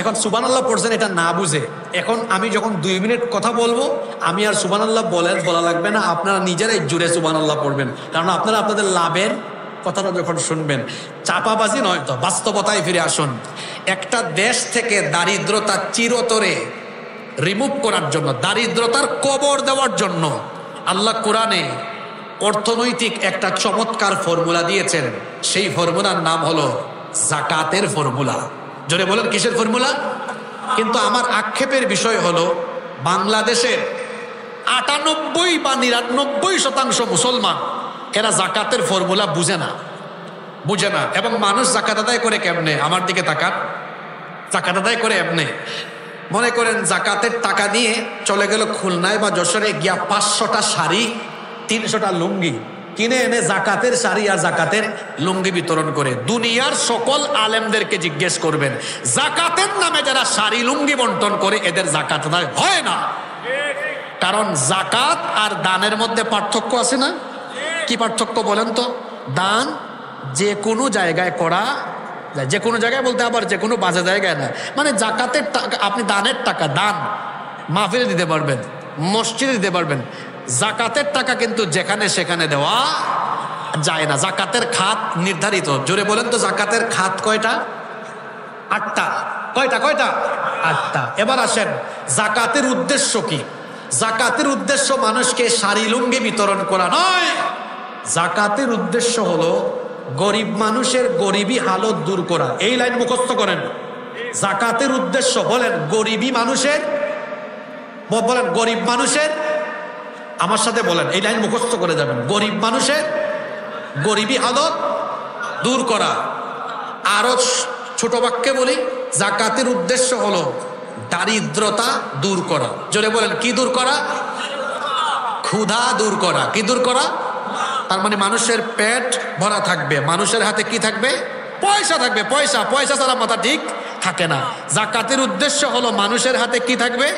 এখন সুবহানাল্লাহ পড়ছেন, এটা না বুঝে এখন আমি যখন 2 মিনিট কথা বলবো, আমি আর সুবহানাল্লাহ বলা লাগবে না, আপনারা নিজেরাই জুড়ে সুবহানাল্লাহ পড়বেন। কারণ আপনারা আপনাদের লাভের কথাটা যখন শুনবেন, চাপাবাজি নয় তো, বাস্তবতায় ফিরে আসুন। একটা দেশ থেকে দারিদ্রতা চিরতরে রিমুভ করার জন্য, দারিদ্রতার কবর দেওয়ার জন্য আল্লাহ কোরআনে অর্থনৈতিক একটা চমৎকার ফর্মুলা দিয়েছেন। সেই ফর্মুলার নাম হলো যাকাতের ফর্মুলা। জোরে বলেন, কিসের ফর্মুলা? কিন্তু আমার আক্ষেপের বিষয় হলো, বাংলাদেশের 98 বা 99% মুসলমান এরা যাকাতের ফর্মুলা বুঝে না। এবং মানুষ যাকাত আদায় করে কেমনে? আমার দিকে তাকান। যাকাত আদায় করে এমনে, মনে করেন যাকাতের টাকা নিয়ে চলে গেল খুলনায় বা যশোরে, গিয়া 500টা শাড়ি, 300টা লুঙ্গি কিনে এনে জাকাতের শাড়ি আর জাকাতের লুঙ্গি বিতরণ করে। দুনিয়ার সকল আলেমদেরকে জিজ্ঞেস করবেন, জাকাতের নামে যারা শাড়ি লুঙ্গি বন্টন করে, এদের জাকাত আদায় হয় না। কারণ জাকাত আর দানের মধ্যে পার্থক্য আছে না? কি পার্থক্য বলেন তো? দান যে কোনো জায়গায় করা যায়, যে কোনো জায়গায় বলতে আবার যে কোনো বাজে জায়গায় না। মানে জাকাতের টাকা, আপনি দানের টাকা দান মাহফিলে দিতে পারবেন, মসজিদে দিতে পারবেন। জাকাতের টাকা কিন্তু যেখানে সেখানে দেওয়া যায় না। জাকাতের খাত নির্ধারিত। জোরে বলেন তো, জাকাতের খাত কয়টা? 8টা। কয়টা? 8টা। এবার আসেন, জাকাতের উদ্দেশ্য কি? জাকাতের উদ্দেশ্য মানুষকে শাড়ি লুঙ্গি বিতরণ করা নয়। জাকাতের উদ্দেশ্য হলো গরিব মানুষের গরিবী হালত দূর করা। এই লাইন মুখস্থ করেন। জাকাতের উদ্দেশ্য বলেন গরিবী মানুষের, বলেন গরিব মানুষের, আমার সাথে বলেন, এই লাইন মুখস্থ করে যাবেন। গরিব মানুষের গরিবী হালত দূর করা। আরো ছোট বাক্যে বলি, জাকাতের উদ্দেশ্য হলো দারিদ্রতা দূর করা। জোরে বলেন, কি দূর করা? ক্ষুধা দূর করা। কি দূর করা? তার মানে মানুষের পেট ভরা থাকবে, মানুষের হাতে কি থাকবে? পয়সা থাকবে। পয়সা, পয়সা ছাড়া মাথা ঠিক থাকে না। জাকাতের উদ্দেশ্য হলো মানুষের হাতে কি থাকবে?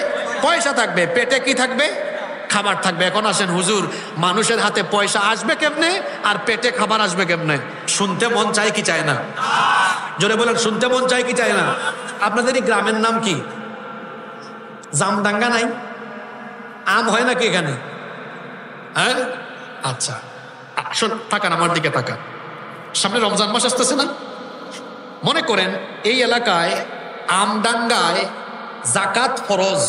পয়সা থাকবে, পেটে কি থাকবে? খাবার থাকবে। এখন আসেন হুজুর, মানুষের হাতে পয়সা আসবে কেমনে আর পেটে খাবার আসবে কেমনে? শুনতে মন চায় কি চায় না? জোরে বলেন, শুনতে মন চায় কি চায় না? আপনাদের এই গ্রামের নাম কি? জামডাঙ্গা নাই? আম হয় নাকি এখানে? হ্যাঁ, আচ্ছা আসুন, তাকান আমার দিকে, তাকান। সামনে রমজান মাস আসতেছে না? মনে করেন এই এলাকায় আমডাঙ্গায় জাকাত ফরজ,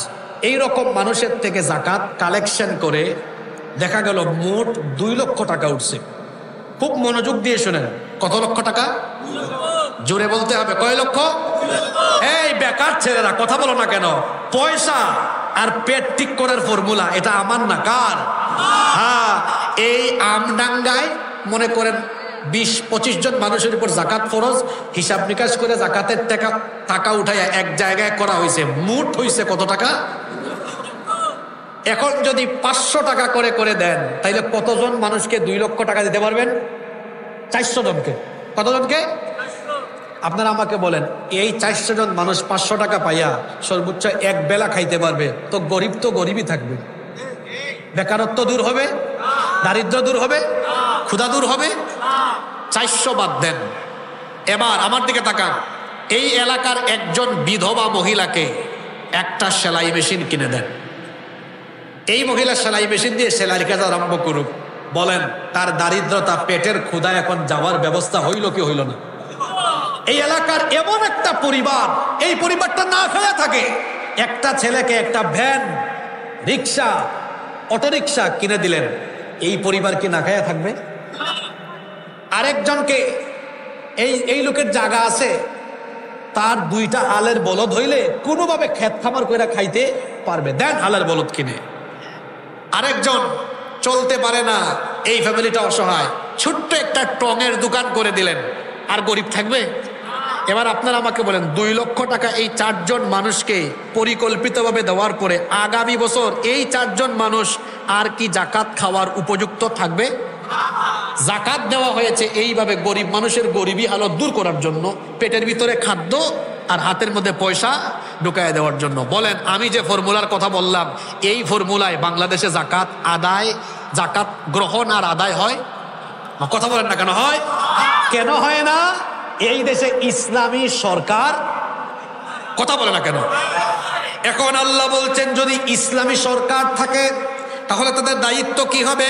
এইরকম মানুষের থেকে জাকাত কালেকশন করে দেখা গেল মোট 2 লক্ষ টাকা উঠছে। খুব মনোযোগ দিয়ে শোনেন, কত লক্ষ টাকা? জোরে বলতে হবে, কয় লক্ষ? এই বেকার ছেলেরা কথা বলো না কেন? পয়সা আর পেট ঠিক করার ফর্মুলা এটা আমার না, কার? হ্যাঁ, এই আমডাঙ্গায় মনে করেন 20-25 জন মানুষের উপর জাকাত ফরজ। হিসাব নিকাশ করে জাকাতের টাকা উঠাইয়া এক জায়গায় করা হয়েছে, মোট হয়েছে কত টাকা? এখন যদি 500 টাকা করে করে দেন, তাইলে কতজন মানুষকে 2 লক্ষ টাকা দিতে পারবেন? 400 জনকে। কতজনকে? আপনারা আমাকে বলেন, এই 400 জন মানুষ 500 টাকা পাইয়া সর্বোচ্চ এক বেলা খাইতে পারবে, তো গরিবই থাকবে। বেকারত্ব দূর হবে, দারিদ্র দূর হবে, ক্ষুধা দূর হবে। 400 বাদ দেন। এবার আমার দিকে তাকান, এই এলাকার একজন বিধবা মহিলাকে একটা সেলাই মেশিন কিনে দেন। এই মহিলা সেলাই মেশিন দিয়ে সেলাই কাজ আরম্ভ করুক। বলেন তার দারিদ্রতা, পেটের ক্ষুধা এখন যাওয়ার ব্যবস্থা হইল কি হইল না? এই এলাকার এমন একটা পরিবার, এই পরিবারটা না খেয়ে থাকে, একটা ছেলেকে একটা ভ্যান, রিক্সা, অটোরিক্সা কিনে দিলেন, এই পরিবার কি না খেয়ে থাকবে? আরেকজনকে এই লোকের জায়গা আছে, তার 2টা হালের বলদ হইলে কোনোভাবে ক্ষেত খামার করে খাইতে পারবে, দেন হালের বলদ কিনে। আরেকজন চলতে পারে না, এই ফ্যামিলিটা অসহায়, ছোট্ট একটা টঙের দোকান করে দিলেন, আর গরিব থাকবে? এবার আপনারা আমাকে বলেন, 2 লক্ষ টাকা এই 4 জন মানুষকে পরিকল্পিতভাবে দেওয়ার পরে আগামী বছর এই 4 জন মানুষ আর কি জাকাত খাওয়ার উপযুক্ত থাকবে? জাকাত দেওয়া হয়েছে এইভাবে গরিব মানুষের গরিবী হালত দূর করার জন্য, পেটের ভিতরে খাদ্য আর হাতের মধ্যে পয়সা ঢুকায় দেওয়ার জন্য। বলেন, আমি যে ফর্মুলার কথা বললাম, এই ফর্মুলায় বাংলাদেশে জাকাত গ্রহণ আর আদায় হয়? কথা বলেন না কেন? হয়? কেন হয় না? এই দেশে ইসলামী সরকার। কথা বলে না কেন? এখন আল্লাহ বলছেন, যদি ইসলামী সরকার থাকে তাহলে তাদের দায়িত্ব কি হবে?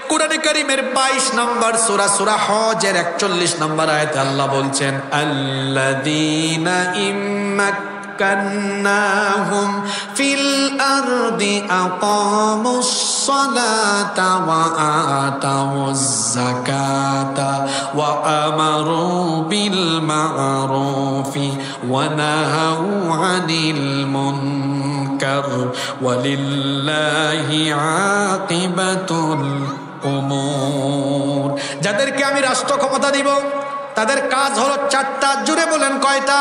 কুরআনে কারীমের 22 নম্বর সূরা হজের 41 নম্বর আয়াতে আল্লাহ বলছেন, আল্লাযীনা ইম্মাক্কান্নাহুম ফিল আরদি আকামুস সালাতা ওয়া আতাউজ যাকাতা ওয়া আমারু বিল মা'রুফি ওয়া নাহাউ আনিল মুনকার ওয়ালিল্লাহি আকিবাতুল উমুর। যাদেরকে আমি রাষ্ট্র ক্ষমতা দিব তাদের কাজ হলো 4টা। জুড়ে বলেন, কয়টা?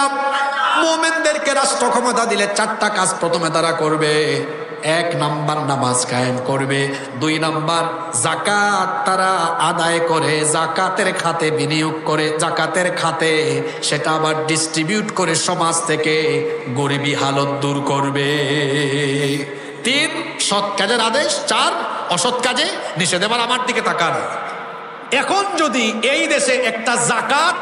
মুমিনদেরকে রাষ্ট্র ক্ষমতা দিলে 4টা কাজ প্রথমে তারা করবে। 1 নাম্বার নামাজ কায়েম করবে, 2 নাম্বার জাকাত তারা আদায় করে, জাকাতের খাতে বিনিয়োগ করে, জাকাতের খাতে সেটা আবার ডিস্ট্রিবিউট করে সমাজ থেকে গরিবী হালত দূর করবে। 3 সৎ কাজের আদেশ, 4 অসৎ কাজে নিষেধ। এবার আমার দিকে তাকান। এখন যদি এই দেশে একটা জাকাত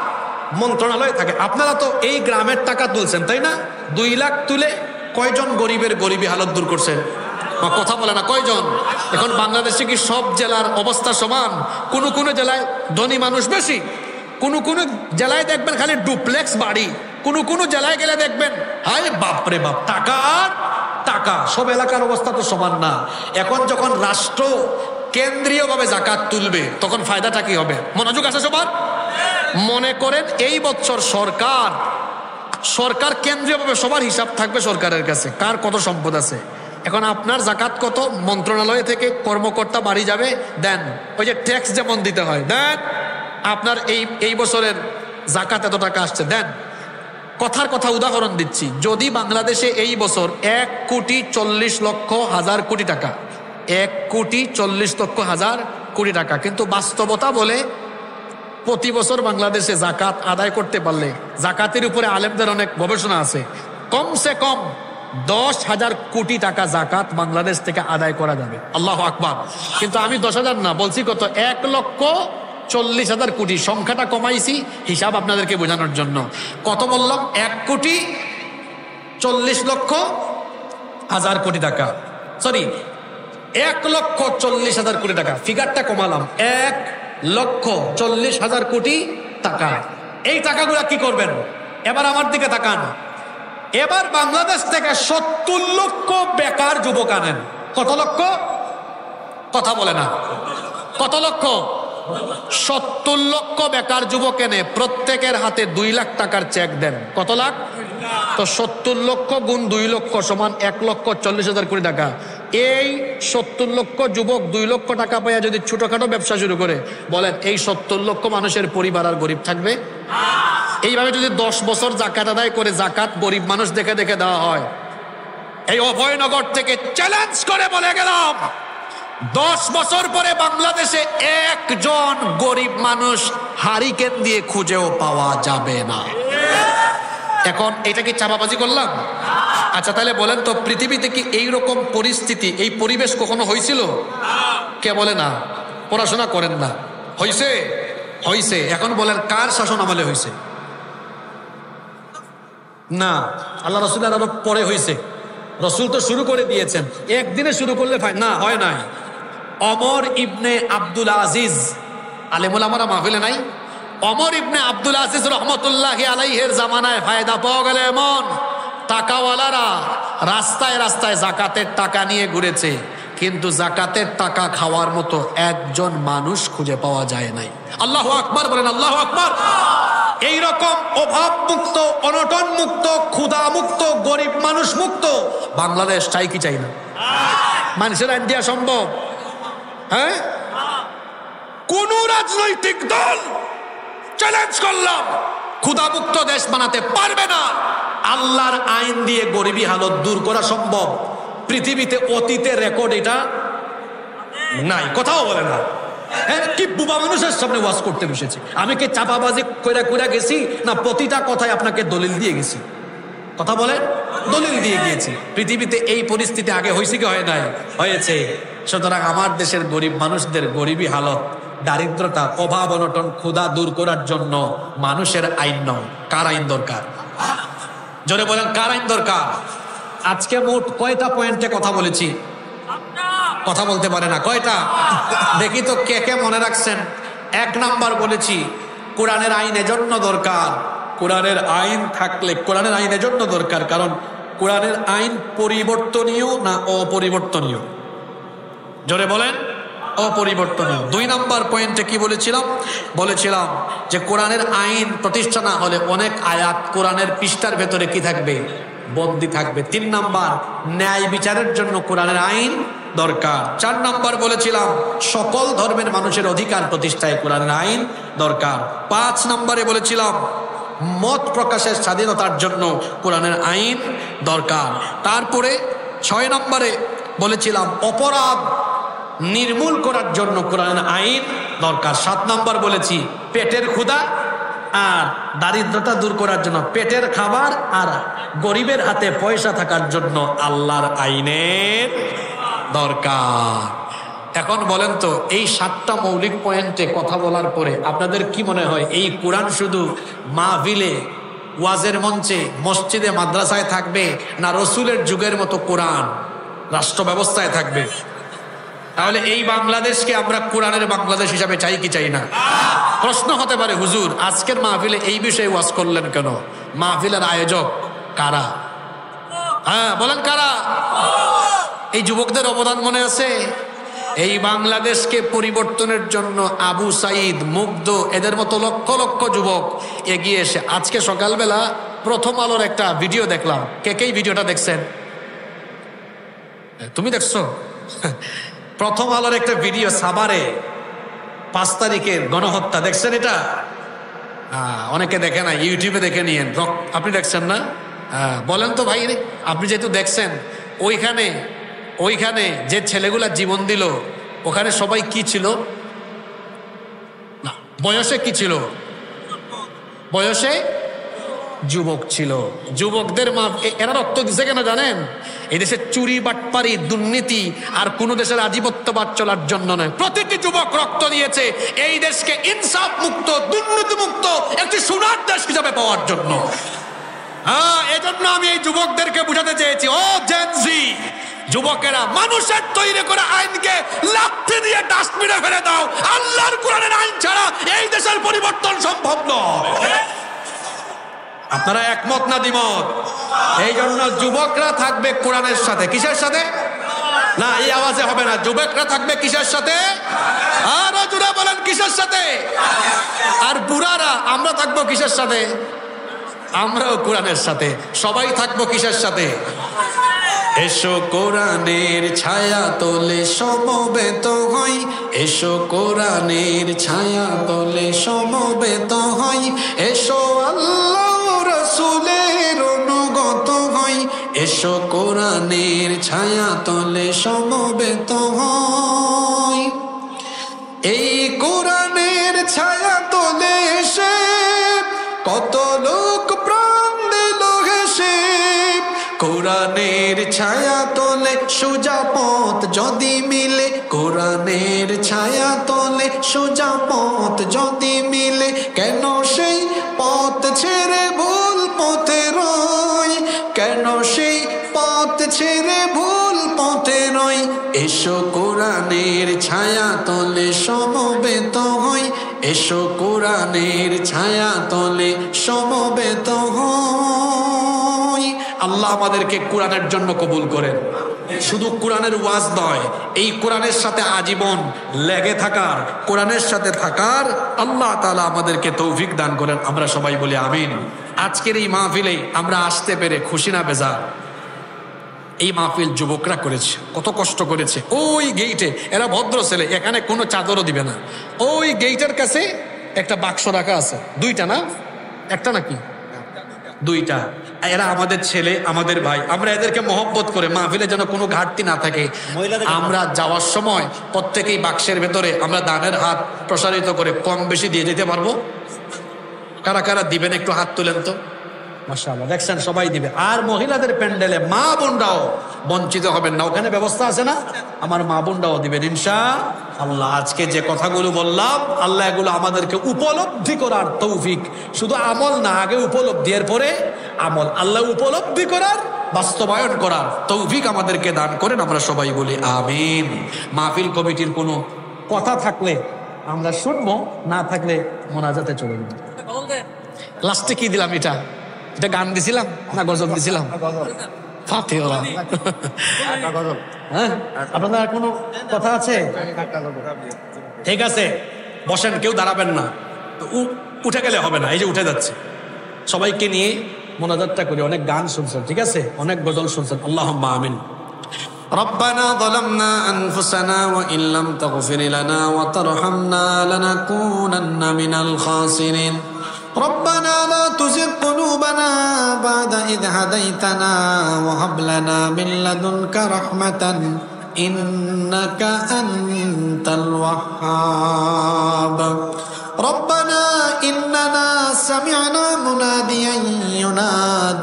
মন্ত্রণালয় থাকে, আপনারা তো এই গ্রামের টাকা তুলছেন তাই না? 2 লাখ তুলে কয়জন গরিবের গরিবী হালত দূর করছেন? কথা বলে না, কয়জন? এখন বাংলাদেশে কি সব জেলার অবস্থা সমান? কোনো কোনো জেলায় ধনী মানুষ বেশি, কোনো কোনো জেলায় দেখবেন খালি ডুপ্লেক্স বাড়ি, কোনো কোনো জেলায় গেলে দেখবেন হায় বাপরে বাপ টাকা আর টাকা। সব এলাকার অবস্থা তো সমান না। এখন যখন রাষ্ট্র কেন্দ্রীয়ভাবে জাকাত তুলবে তখন ফায়দাটা কি হবে? মনোযোগ আছে সবার? মনে করেন এই বছর সরকার কেন্দ্রীয়ভাবে সবার হিসাব থাকবে সরকারের কাছে, কার কত সম্পদ আছে। এখন আপনার জাকাত কত, মন্ত্রণালয় থেকে কর্মকর্তা বাড়ি যাবে, দেন ওই যে ট্যাক্স যেমন দিতে হয়, দেন আপনার এই বছরের জাকাত এত টাকা আসছে, দেন। কথার কথা উদাহরণ দিচ্ছি, যদি বাংলাদেশে এই বছর 1,40,00,000 কোটি টাকা, 1,40,00,000 কোটি টাকা, কিন্তু বাস্তবতা বলে প্রতি বছর বাংলাদেশে জাকাত আদায় করতে পারলে, জাকাতের উপরে আলেমদের অনেক গবেষণা আছে, কমসে কম 10,000 কোটি টাকা জাকাত বাংলাদেশ থেকে আদায় করা যাবে। আল্লাহু আকবার। কিন্তু আমি 10,000 না বলছি, কত? 1,40,000 কোটি। সংখ্যাটা কমাইছি হিসাব আপনাদেরকে বোঝানোর জন্য। কত বললাম? 1,40,00,000 কোটি টাকা, সরি 1,40,000 কোটি টাকা। ফিগারটা কমালাম, 1,40,000 কোটি টাকা। এই টাকাগুলা কি করবেন? এবার আমার দিকে তাকান। এবার বাংলাদেশ থেকে 70 লক্ষ বেকার যুবক আনেন। কত লক্ষ? কথা বলে না, কত লক্ষ? 70 লক্ষ বেকার যুবক এনে প্রত্যেকের হাতে 2 লাখ টাকার চেক দেন। কত লাখ? তো 70 লক্ষ গুণ 2 লক্ষ সমান 1,40,000 কোটি টাকা। এই 70 লক্ষ যুবক 2 লক্ষ টাকা পাইয়া যদি ছোটখাটো ব্যবসা শুরু করে, বলেন এই 70 লক্ষ মানুষের পরিবার আর গরিব থাকবে? এইভাবে যদি 10 বছর জাকাত আদায় করে জাকাত গরিব মানুষ দেখে দেখে দেওয়া হয়, এই অভয়নগর থেকে চ্যালেঞ্জ করে বলে গেলাম 10 বছর পরে বাংলাদেশে একজন গরিব মানুষ হারিকেন দিয়ে খুঁজেও পাওয়া যাবে না। এখন এটা কি চাপাবাজি করলাম? আচ্ছা তাহলে বলেন তো, পৃথিবীতে কি এইরকম পরিস্থিতি, এই পরিবেশ কখনো হয়েছিল? কে বলে না? পড়াশোনা করেন না। হয়েছে? হয়েছে। এখন বলেন কার শাসন আমলে হয়েছে? না, আল্লাহ রাসূলের আরো পরে হয়েছে। রসুল তো শুরু করে দিয়েছেন, একদিনে শুরু করলে না হয় নাই। ওমর ইবনে আব্দুল আজিজ, আলেমুল আমারা মাহফিলে নাই? ওমর ইবনে আব্দুল আজিজ রহমতুল্লাহি আলাইহির জামানায় ফায়দা পাওয়া গেল এমন, টাকাওয়ালারা রাস্তায় রাস্তায় জাকাতের টাকা নিয়ে ঘুরেছে, কিন্তু জাকাতের টাকা খাওয়ার মতো একজন মানুষ খুঁজে পাওয়া যায় নাই। আল্লাহু আকবার বলেন, আল্লাহু আকবার। এইরকম অভাব মুক্ত, অনটন মুক্ত, ক্ষুধা মুক্ত, গরিব মানুষ মুক্ত বাংলাদেশ চাই কি চাই না? মানুষের আইন দেওয়া সম্ভব? হ্যাঁ? কোন রাজনৈতিক দল, চ্যালেঞ্জ করলাম, ক্ষুধা মুক্ত দেশ বানাতে পারবে না। আল্লাহর আইন দিয়ে গরিবী হালত দূর করা সম্ভব? পৃথিবীতে অতীতে রেকর্ড এটা নাই, কোথাও বলে না। কি বুবা মানুষের সামনে ওয়াজ করতে বসেছি? আমি কি চাপাবাজি কইরা কইরা গেছি, না প্রতিটা কথায় আপনাকে দলিল দিয়ে গেছি? কথা বলেন, দলিল দিয়ে গিয়েছি। পৃথিবীতে এই পরিস্থিতি আগে হয়েছে কি হয় নাই? হয়েছে। সুতরাং আমার দেশের গরিব মানুষদের গরিবী হালত, দারিদ্রতা, অভাব, অনটন, ক্ষুধা দূর করার জন্য মানুষের আইন নয়, কার আইন দরকার? জোরে বলেন, কার আইন দরকার? আজকে মোট কয়টা পয়েন্টে কথা বলেছি? কথা বলতে পারে না, কয়টা? দেখি তো কে কে মনে রাখছেন। 1 নাম্বার বলেছি কোরআনের আইন এজন্য দরকার, কোরআনের আইন থাকলে কোরআনের আইন এজন্য দরকার কারণ কোরআনের আইন পরিবর্তনীয় না অপরিবর্তনীয়? জোরে বলেন, অপরিবর্তনীয়। 2 নাম্বার পয়েন্টে কি বলেছিলাম? বলেছিলাম যে কোরআনের আইন প্রতিষ্ঠা না হলে অনেক আয়াত কোরআনের পৃষ্ঠার ভেতরে কি থাকবে? বন্দী থাকবে। 3 নাম্বার, ন্যায় বিচারের জন্য কোরআনের আইন দরকার। 4 নাম্বার বলেছিলাম সকল ধর্মের মানুষের অধিকার প্রতিষ্ঠায় কোরআনের আইন দরকার। 5 নাম্বারে বলেছিলাম মত প্রকাশের স্বাধীনতার জন্য কোরআনের আইন দরকার। তারপরে 6 নম্বরে বলেছিলাম অপরাধ নির্মূল করার জন্য কোরআনের আইন দরকার। 7 নম্বর বলেছি পেটের ক্ষুধা আর দারিদ্রতা দূর করার জন্য পেটের খাবার, আর গরিবের হাতে পয়সা থাকার জন্য আল্লাহর আইনের দরকার। এখন বলেন তো, এই 7টা মৌলিক পয়েন্টে কথা বলার পরে আপনাদের কি মনে হয় এই কোরআন শুধু মাহফিলে, ওয়াজের মঞ্চে, মসজিদে, মাদ্রাসায় থাকবে, না রসুলের যুগের মতো কোরআন রাষ্ট্র ব্যবস্থায় থাকবে? তাহলে এই বাংলাদেশকে আমরা কোরআনের বাংলাদেশ হিসাবে চাই কি চাই না? প্রশ্ন হতে পারে, হুজুর আজকের মাহফিলে এই বিষয়ে ওয়াজ করলেন কেন? মাহফিলের আয়োজক কারা? হ্যাঁ বলেন, কারা? এই যুবকদের অবদান মনে আছে? এই বাংলাদেশকে পরিবর্তনের জন্য আবু সাইদ, মুগ্ধ, এদের মতো লক্ষ লক্ষ যুবক এগিয়ে এসে, আজকে সকালবেলা প্রথম আলোর একটা ভিডিও দেখলাম। কে ভিডিওটা দেখছেন? তুমি দেখছো? প্রথম আলোর একটা ভিডিও, সাভারে 5 তারিখের গণহত্যা, দেখছেন এটা? অনেকে দেখে না, ইউটিউবে দেখে নিয়েন। আপনি দেখছেন না? বলেন তো ভাই, আপনি যেহেতু দেখছেন, ওইখানে যে ছেলেগুলা জীবন দিল, ওখানে সবাই কি ছিল? না, বয়সে কি ছিল? বয়সে যুবক ছিল। যুবকদের মা, এরা রক্ত দিছে কেন জানেন? এই দেশে চুরি, বাটপারি, দুর্নীতি আর কোন দেশের আধিপত্যবাদ চলার জন্য নয়। প্রতিটি যুবক রক্ত দিয়েছে এই দেশকে ইনসাফ মুক্ত, দুর্নীতি মুক্ত একটি সোনার দেশ হিসাবে পাওয়ার জন্য। এজন্য আমি এই যুবকদেরকে বুঝাতে চেয়েছি, ও জেনজি যুবকেরা, মানুষের তৈরি করা আইনকে লাথি দিয়ে ডাস্টবিনে ফেলে দাও। আল্লাহর কোরআনের আইন ছাড়া এই দেশের পরিবর্তন সম্ভব নয়। আপনারা একমত না দ্বিমত? এই জন্য যুবকরা থাকবে কোরআনের সাথে। কিসের সাথে? না, এই আওয়াজে হবে না। যুবকরা থাকবে কিসের সাথে? আরো জোরে বলেন, কিসের সাথে? আর বুড়ারা আমরা থাকবো কিসের সাথে? আমরাও কোরআনের সাথে। সবাই থাকবো কিসের সাথে? এসো কোরআনের ছায়া তোলে সমবেত হই, এসো কোরআনের ছায়া তোলে সমবেত হই, এসো আল্লাহ রাসূলের অনুগত হই, এসো কোরআনের ছায়া তোলে সমবেত হই। এই কোরআনের ছায়া তোলে এসে কত লোক প্রাণ দিল হেসে, কোরআনের ছায়া তোলে সোজা পথ যদি মিলে, কোরআনের ছায়া তোলে সোজা পথ যদি মিলে, কেন সেই পথ ছেড়ে ভুল পথে রই, কেন সেই পথ ছেড়ে ভুল পথে রই, এসো কোরআনের ছায়া তোলে সমবেত হই, এসো কোরআনের ছায়া তোলে সমবেত হই। আল্লাহ আমাদেরকে কোরআনের জন্য কবুল করেন। শুধু কোরআনের ওয়াজ নয়, এই কোরআনের সাথে আজীবন লেগে থাকার, কোরআনের সাথে থাকার আল্লাহ তাআলা আমাদেরকে তৌফিক দান করেন। আমরা সবাই বলি আমিন। আজকের এই মাহফিলে আমরা আসতে পেরে খুশি না বেজার? এই মাহফিল যুবকরা করেছে, কত কষ্ট করেছে। ওই গেইটে, এরা ভদ্র ছেলে, এখানে কোনো চাদরও দিবে না। ওই গেইটের কাছে একটা বাক্স রাখা আছে, 2টা না, একটা নাকি 2টা। এরা আমাদের ছেলে, আমাদের ভাই। আমরা এদেরকে মহব্বত করে মাহফিলে যেন কোনো ঘাটতি না থাকে, আমরা যাওয়ার সময় প্রত্যেকেই বাক্সের ভেতরে আমরা দানের হাত প্রসারিত করে কম বেশি দিয়ে যেতে পারবো। কারা কারা দিবেন একটু হাত তুলেন তো। মাশাআল্লাহ, দেখছেন সবাই দিবে। আর মহিলাদের প্যান্ডেলে মা বোনরাও বঞ্চিত হবেন না, ওখানে ব্যবস্থা আছে না, আমার মা বোনরাও দিবেন ইনশাআল্লাহ। আজকে যে কথাগুলো বললাম, আল্লাহ এগুলো আমাদেরকে উপলব্ধি করার তৌফিক, শুধু আমল না, আগে উপলব্ধি এর পরে আমল। আল্লাহ উপলব্ধি করার, বাস্তবায়ন করার তৌফিক আমাদেরকে দান করেন। আমরা সবাই বলি আমিন। মাহফিল কমিটির কোনো কথা থাকলে আমরা শুনবো, না থাকলে মোনাজাতে চলে যাব। লাস্টে কি দিলাম? এটা গান দিছিলাম না গজল দিছিলাম? ফাতিহা। হ্যাঁ, আপনাদের আর কোনো কথা আছে? ঠিক আছে, বসেন, কেউ দাঁড়াবেন না, উঠে গেলে হবে না। এই যে উঠে যাচ্ছে, সবাইকে নিয়ে মোনাজাতটা করি। অনেক গান শুনছেন, ঠিক আছে, অনেক গজল শুনছেন। আল্লাহুম্মা আমিন। ربنا ظلمنا أنفسنا وإن لم تغفر لنا وترحمنا لنكونن من الخاسرين ربنا لا تزغ قلوبنا بعد إذ هديتنا وهب لنا من لدنك رحمة إنك أنت الوهاب ربنا إننا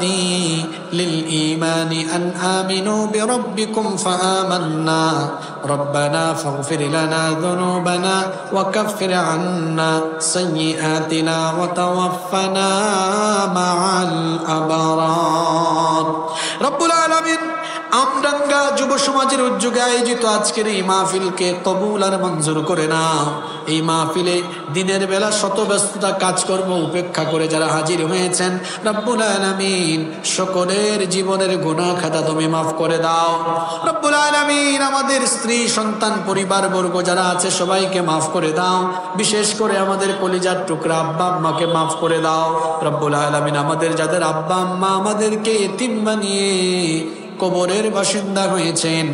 هداني للإيمان أن آمنوا بربكم فآمنا ربنا فاغفر لنا ذنوبنا وكفر عنا سيئاتنا وتوفنا مع الأبرار رب العالمين আমডাঙ্গা যুব সমাজের উদ্যোগে আয়োজিত আজকের এই মাহফিলকে কবুল আর মঞ্জুর করে নাও। এই মাহফিলে দিনের বেলা শত ব্যস্ততা কাজকর্ম উপেক্ষা করে যারা হাজির হয়েছেন, রব্বুল আলামিন সকলের জীবনের গুনাহ খাতা তুমি মাফ করে দাও। রব্বুল আলামিন আমাদের স্ত্রী সন্তান পরিবারবর্গ যারা আছে সবাইকে মাফ করে দাও। বিশেষ করে আমাদের কলিজার টুকরা আব্বা আম্মাকে মাফ করে দাও। রব্বুল আলামিন আমাদের যাদের আব্বা আম্মা আমাদেরকে এতিম বানিয়ে কবরের বাসিন্দা হয়েছেন,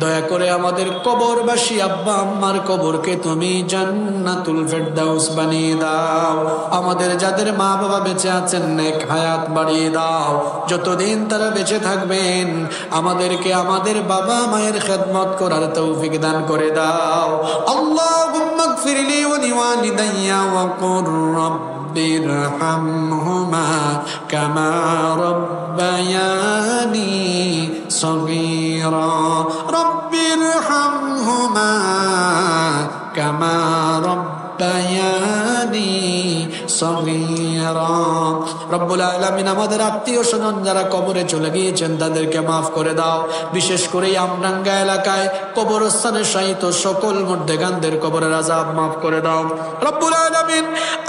দয়া করে আমাদের কবরবাসী আব্বা আম্মার কবরকে তুমি জান্নাতুল ফেরদাউস বানিয়ে দাও। আমাদের যাদের মা বাবা বেঁচে আছেন নেক হায়াত বাড়িয়ে দাও। যতদিন তারা বেঁচে থাকবেন আমাদেরকে আমাদের বাবা মায়ের খেদমত করার তৌফিক দান করে দাও। আল্লাহুম্মা গফিরলি ওয়া লিওয়ালিদাইয়া ওয়া কুর বিরহামহুমা কামা রব্বায়ানি صغيرا رب ارحمهما كما ربياني صغيرا রব্বুল আলামিন আমাদের আত্মীয় স্বজন যারা কবরে চলে গিয়েছেন তাদেরকে মাফ করে দাও। বিশেষ করে আমডাঙ্গা এলাকায় কবরস্থানে শায়িত সকল মুর্দেগানদের কবরের আযাব মাফ করে দাও। রব্বুল আলামিন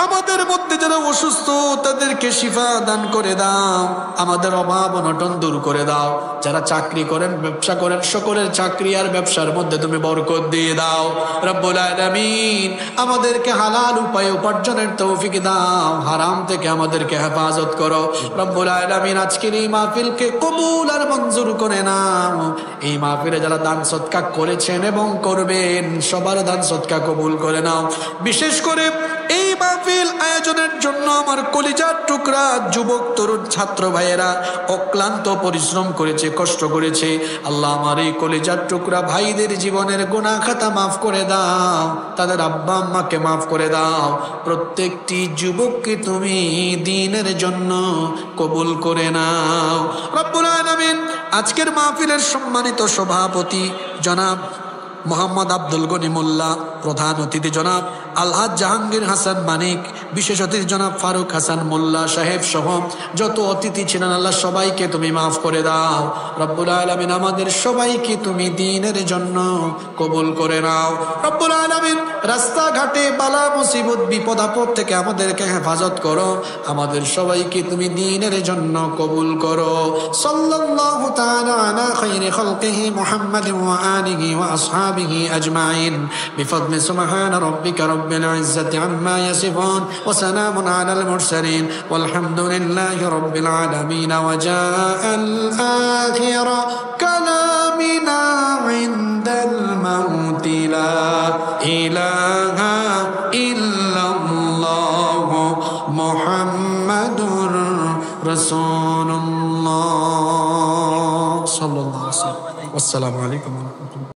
আমাদের মধ্যে যারা অসুস্থ তাদেরকে শিফা দান করে দাও। আমাদের অভাব অনটন দূর করে দাও। যারা চাকরি করেন ব্যবসা করেন সকলের চাকরি আর ব্যবসার মধ্যে তুমি বরকত দিয়ে দাও। রব্বুল আলামিন আমাদেরকে হালাল উপায়ে উপার্জনের তৌফিক দাও। হারাম থেকে আমাদেরকে হেফাজত করো। রব্বুল আলামিন আজকের এই মাহফিলকে কবুল আর মঞ্জুর করে নাও। এই মাহফিলে যারা দান সদকা করেছেন এবং করবেন সবার দান সদকা কবুল করে নাও। বিশেষ করে এই মাহফিল আয়োজনের জন্য আমার কলিজার টুকরা যুবক তরুণ ছাত্র ভাইয়েরা অক্লান্ত পরিশ্রম করেছে, কষ্ট করেছে। আল্লাহ আমার এই কলিজার টুকরা ভাইদের জীবনের গুনাহ খাতা মাফ করে দাও, তাদের আব্বা আম্মাকে মাফ করে দাও। প্রত্যেকটি যুবককে তুমি দ্বীনের জন্য কবুল করে নাও। রব্বুল আলামিন আজকের মাহফিলের সম্মানিত সভাপতি জনাব মোহাম্মদ আব্দুল গনি মোল্লা, প্রধান অতিথি জনাব আলহাজ জাহাঙ্গীর হাসান মানিক, বিশেষ অতিথি জনাব ফারুক হাসান মোল্লা সাহেব সহ যত অতিথি ছিলেন আল্লাহ সবাইকে তুমি মাফ করে দাও। রব্বুল আলামিন আমাদের সবাইকে তুমি দ্বীনের জন্য কবুল করে নাও। রব্বুল আলামিন রাস্তাঘাটে বালা মুসিবত বিপদ আপদ থেকে আমাদেরকে হেফাজত করো। আমাদের সবাইকে তুমি দ্বীনের জন্য কবুল করো। সাল্লাল্লাহু তাআলা আলা খায়রি খালকিহি মুহাম্মাদিন ওয়া আলিহি ওয়া আসহাবিহি আজমাইন বিফadli সুবহান রাব্বিকা রাব্বিল ইজ্জাতি আম্মা ইয়াসিফুন ওয়া সালামুন আলাল মুরসালিন ওয়ালহামদুলিল্লাহি রাব্বিল আলামিন ওয়া জাআল আখিরা কালামিনা ইনদাল মাউতি লা ইলাহা ইল্লাল্লাহ মুহাম্মাদুর রাসূলুল্লাহ সাল্লাল্লাহু আলাইহি ওয়া সাল্লাম। আসসালামু আলাইকুম ওয়া রাহমাতুল্লাহ।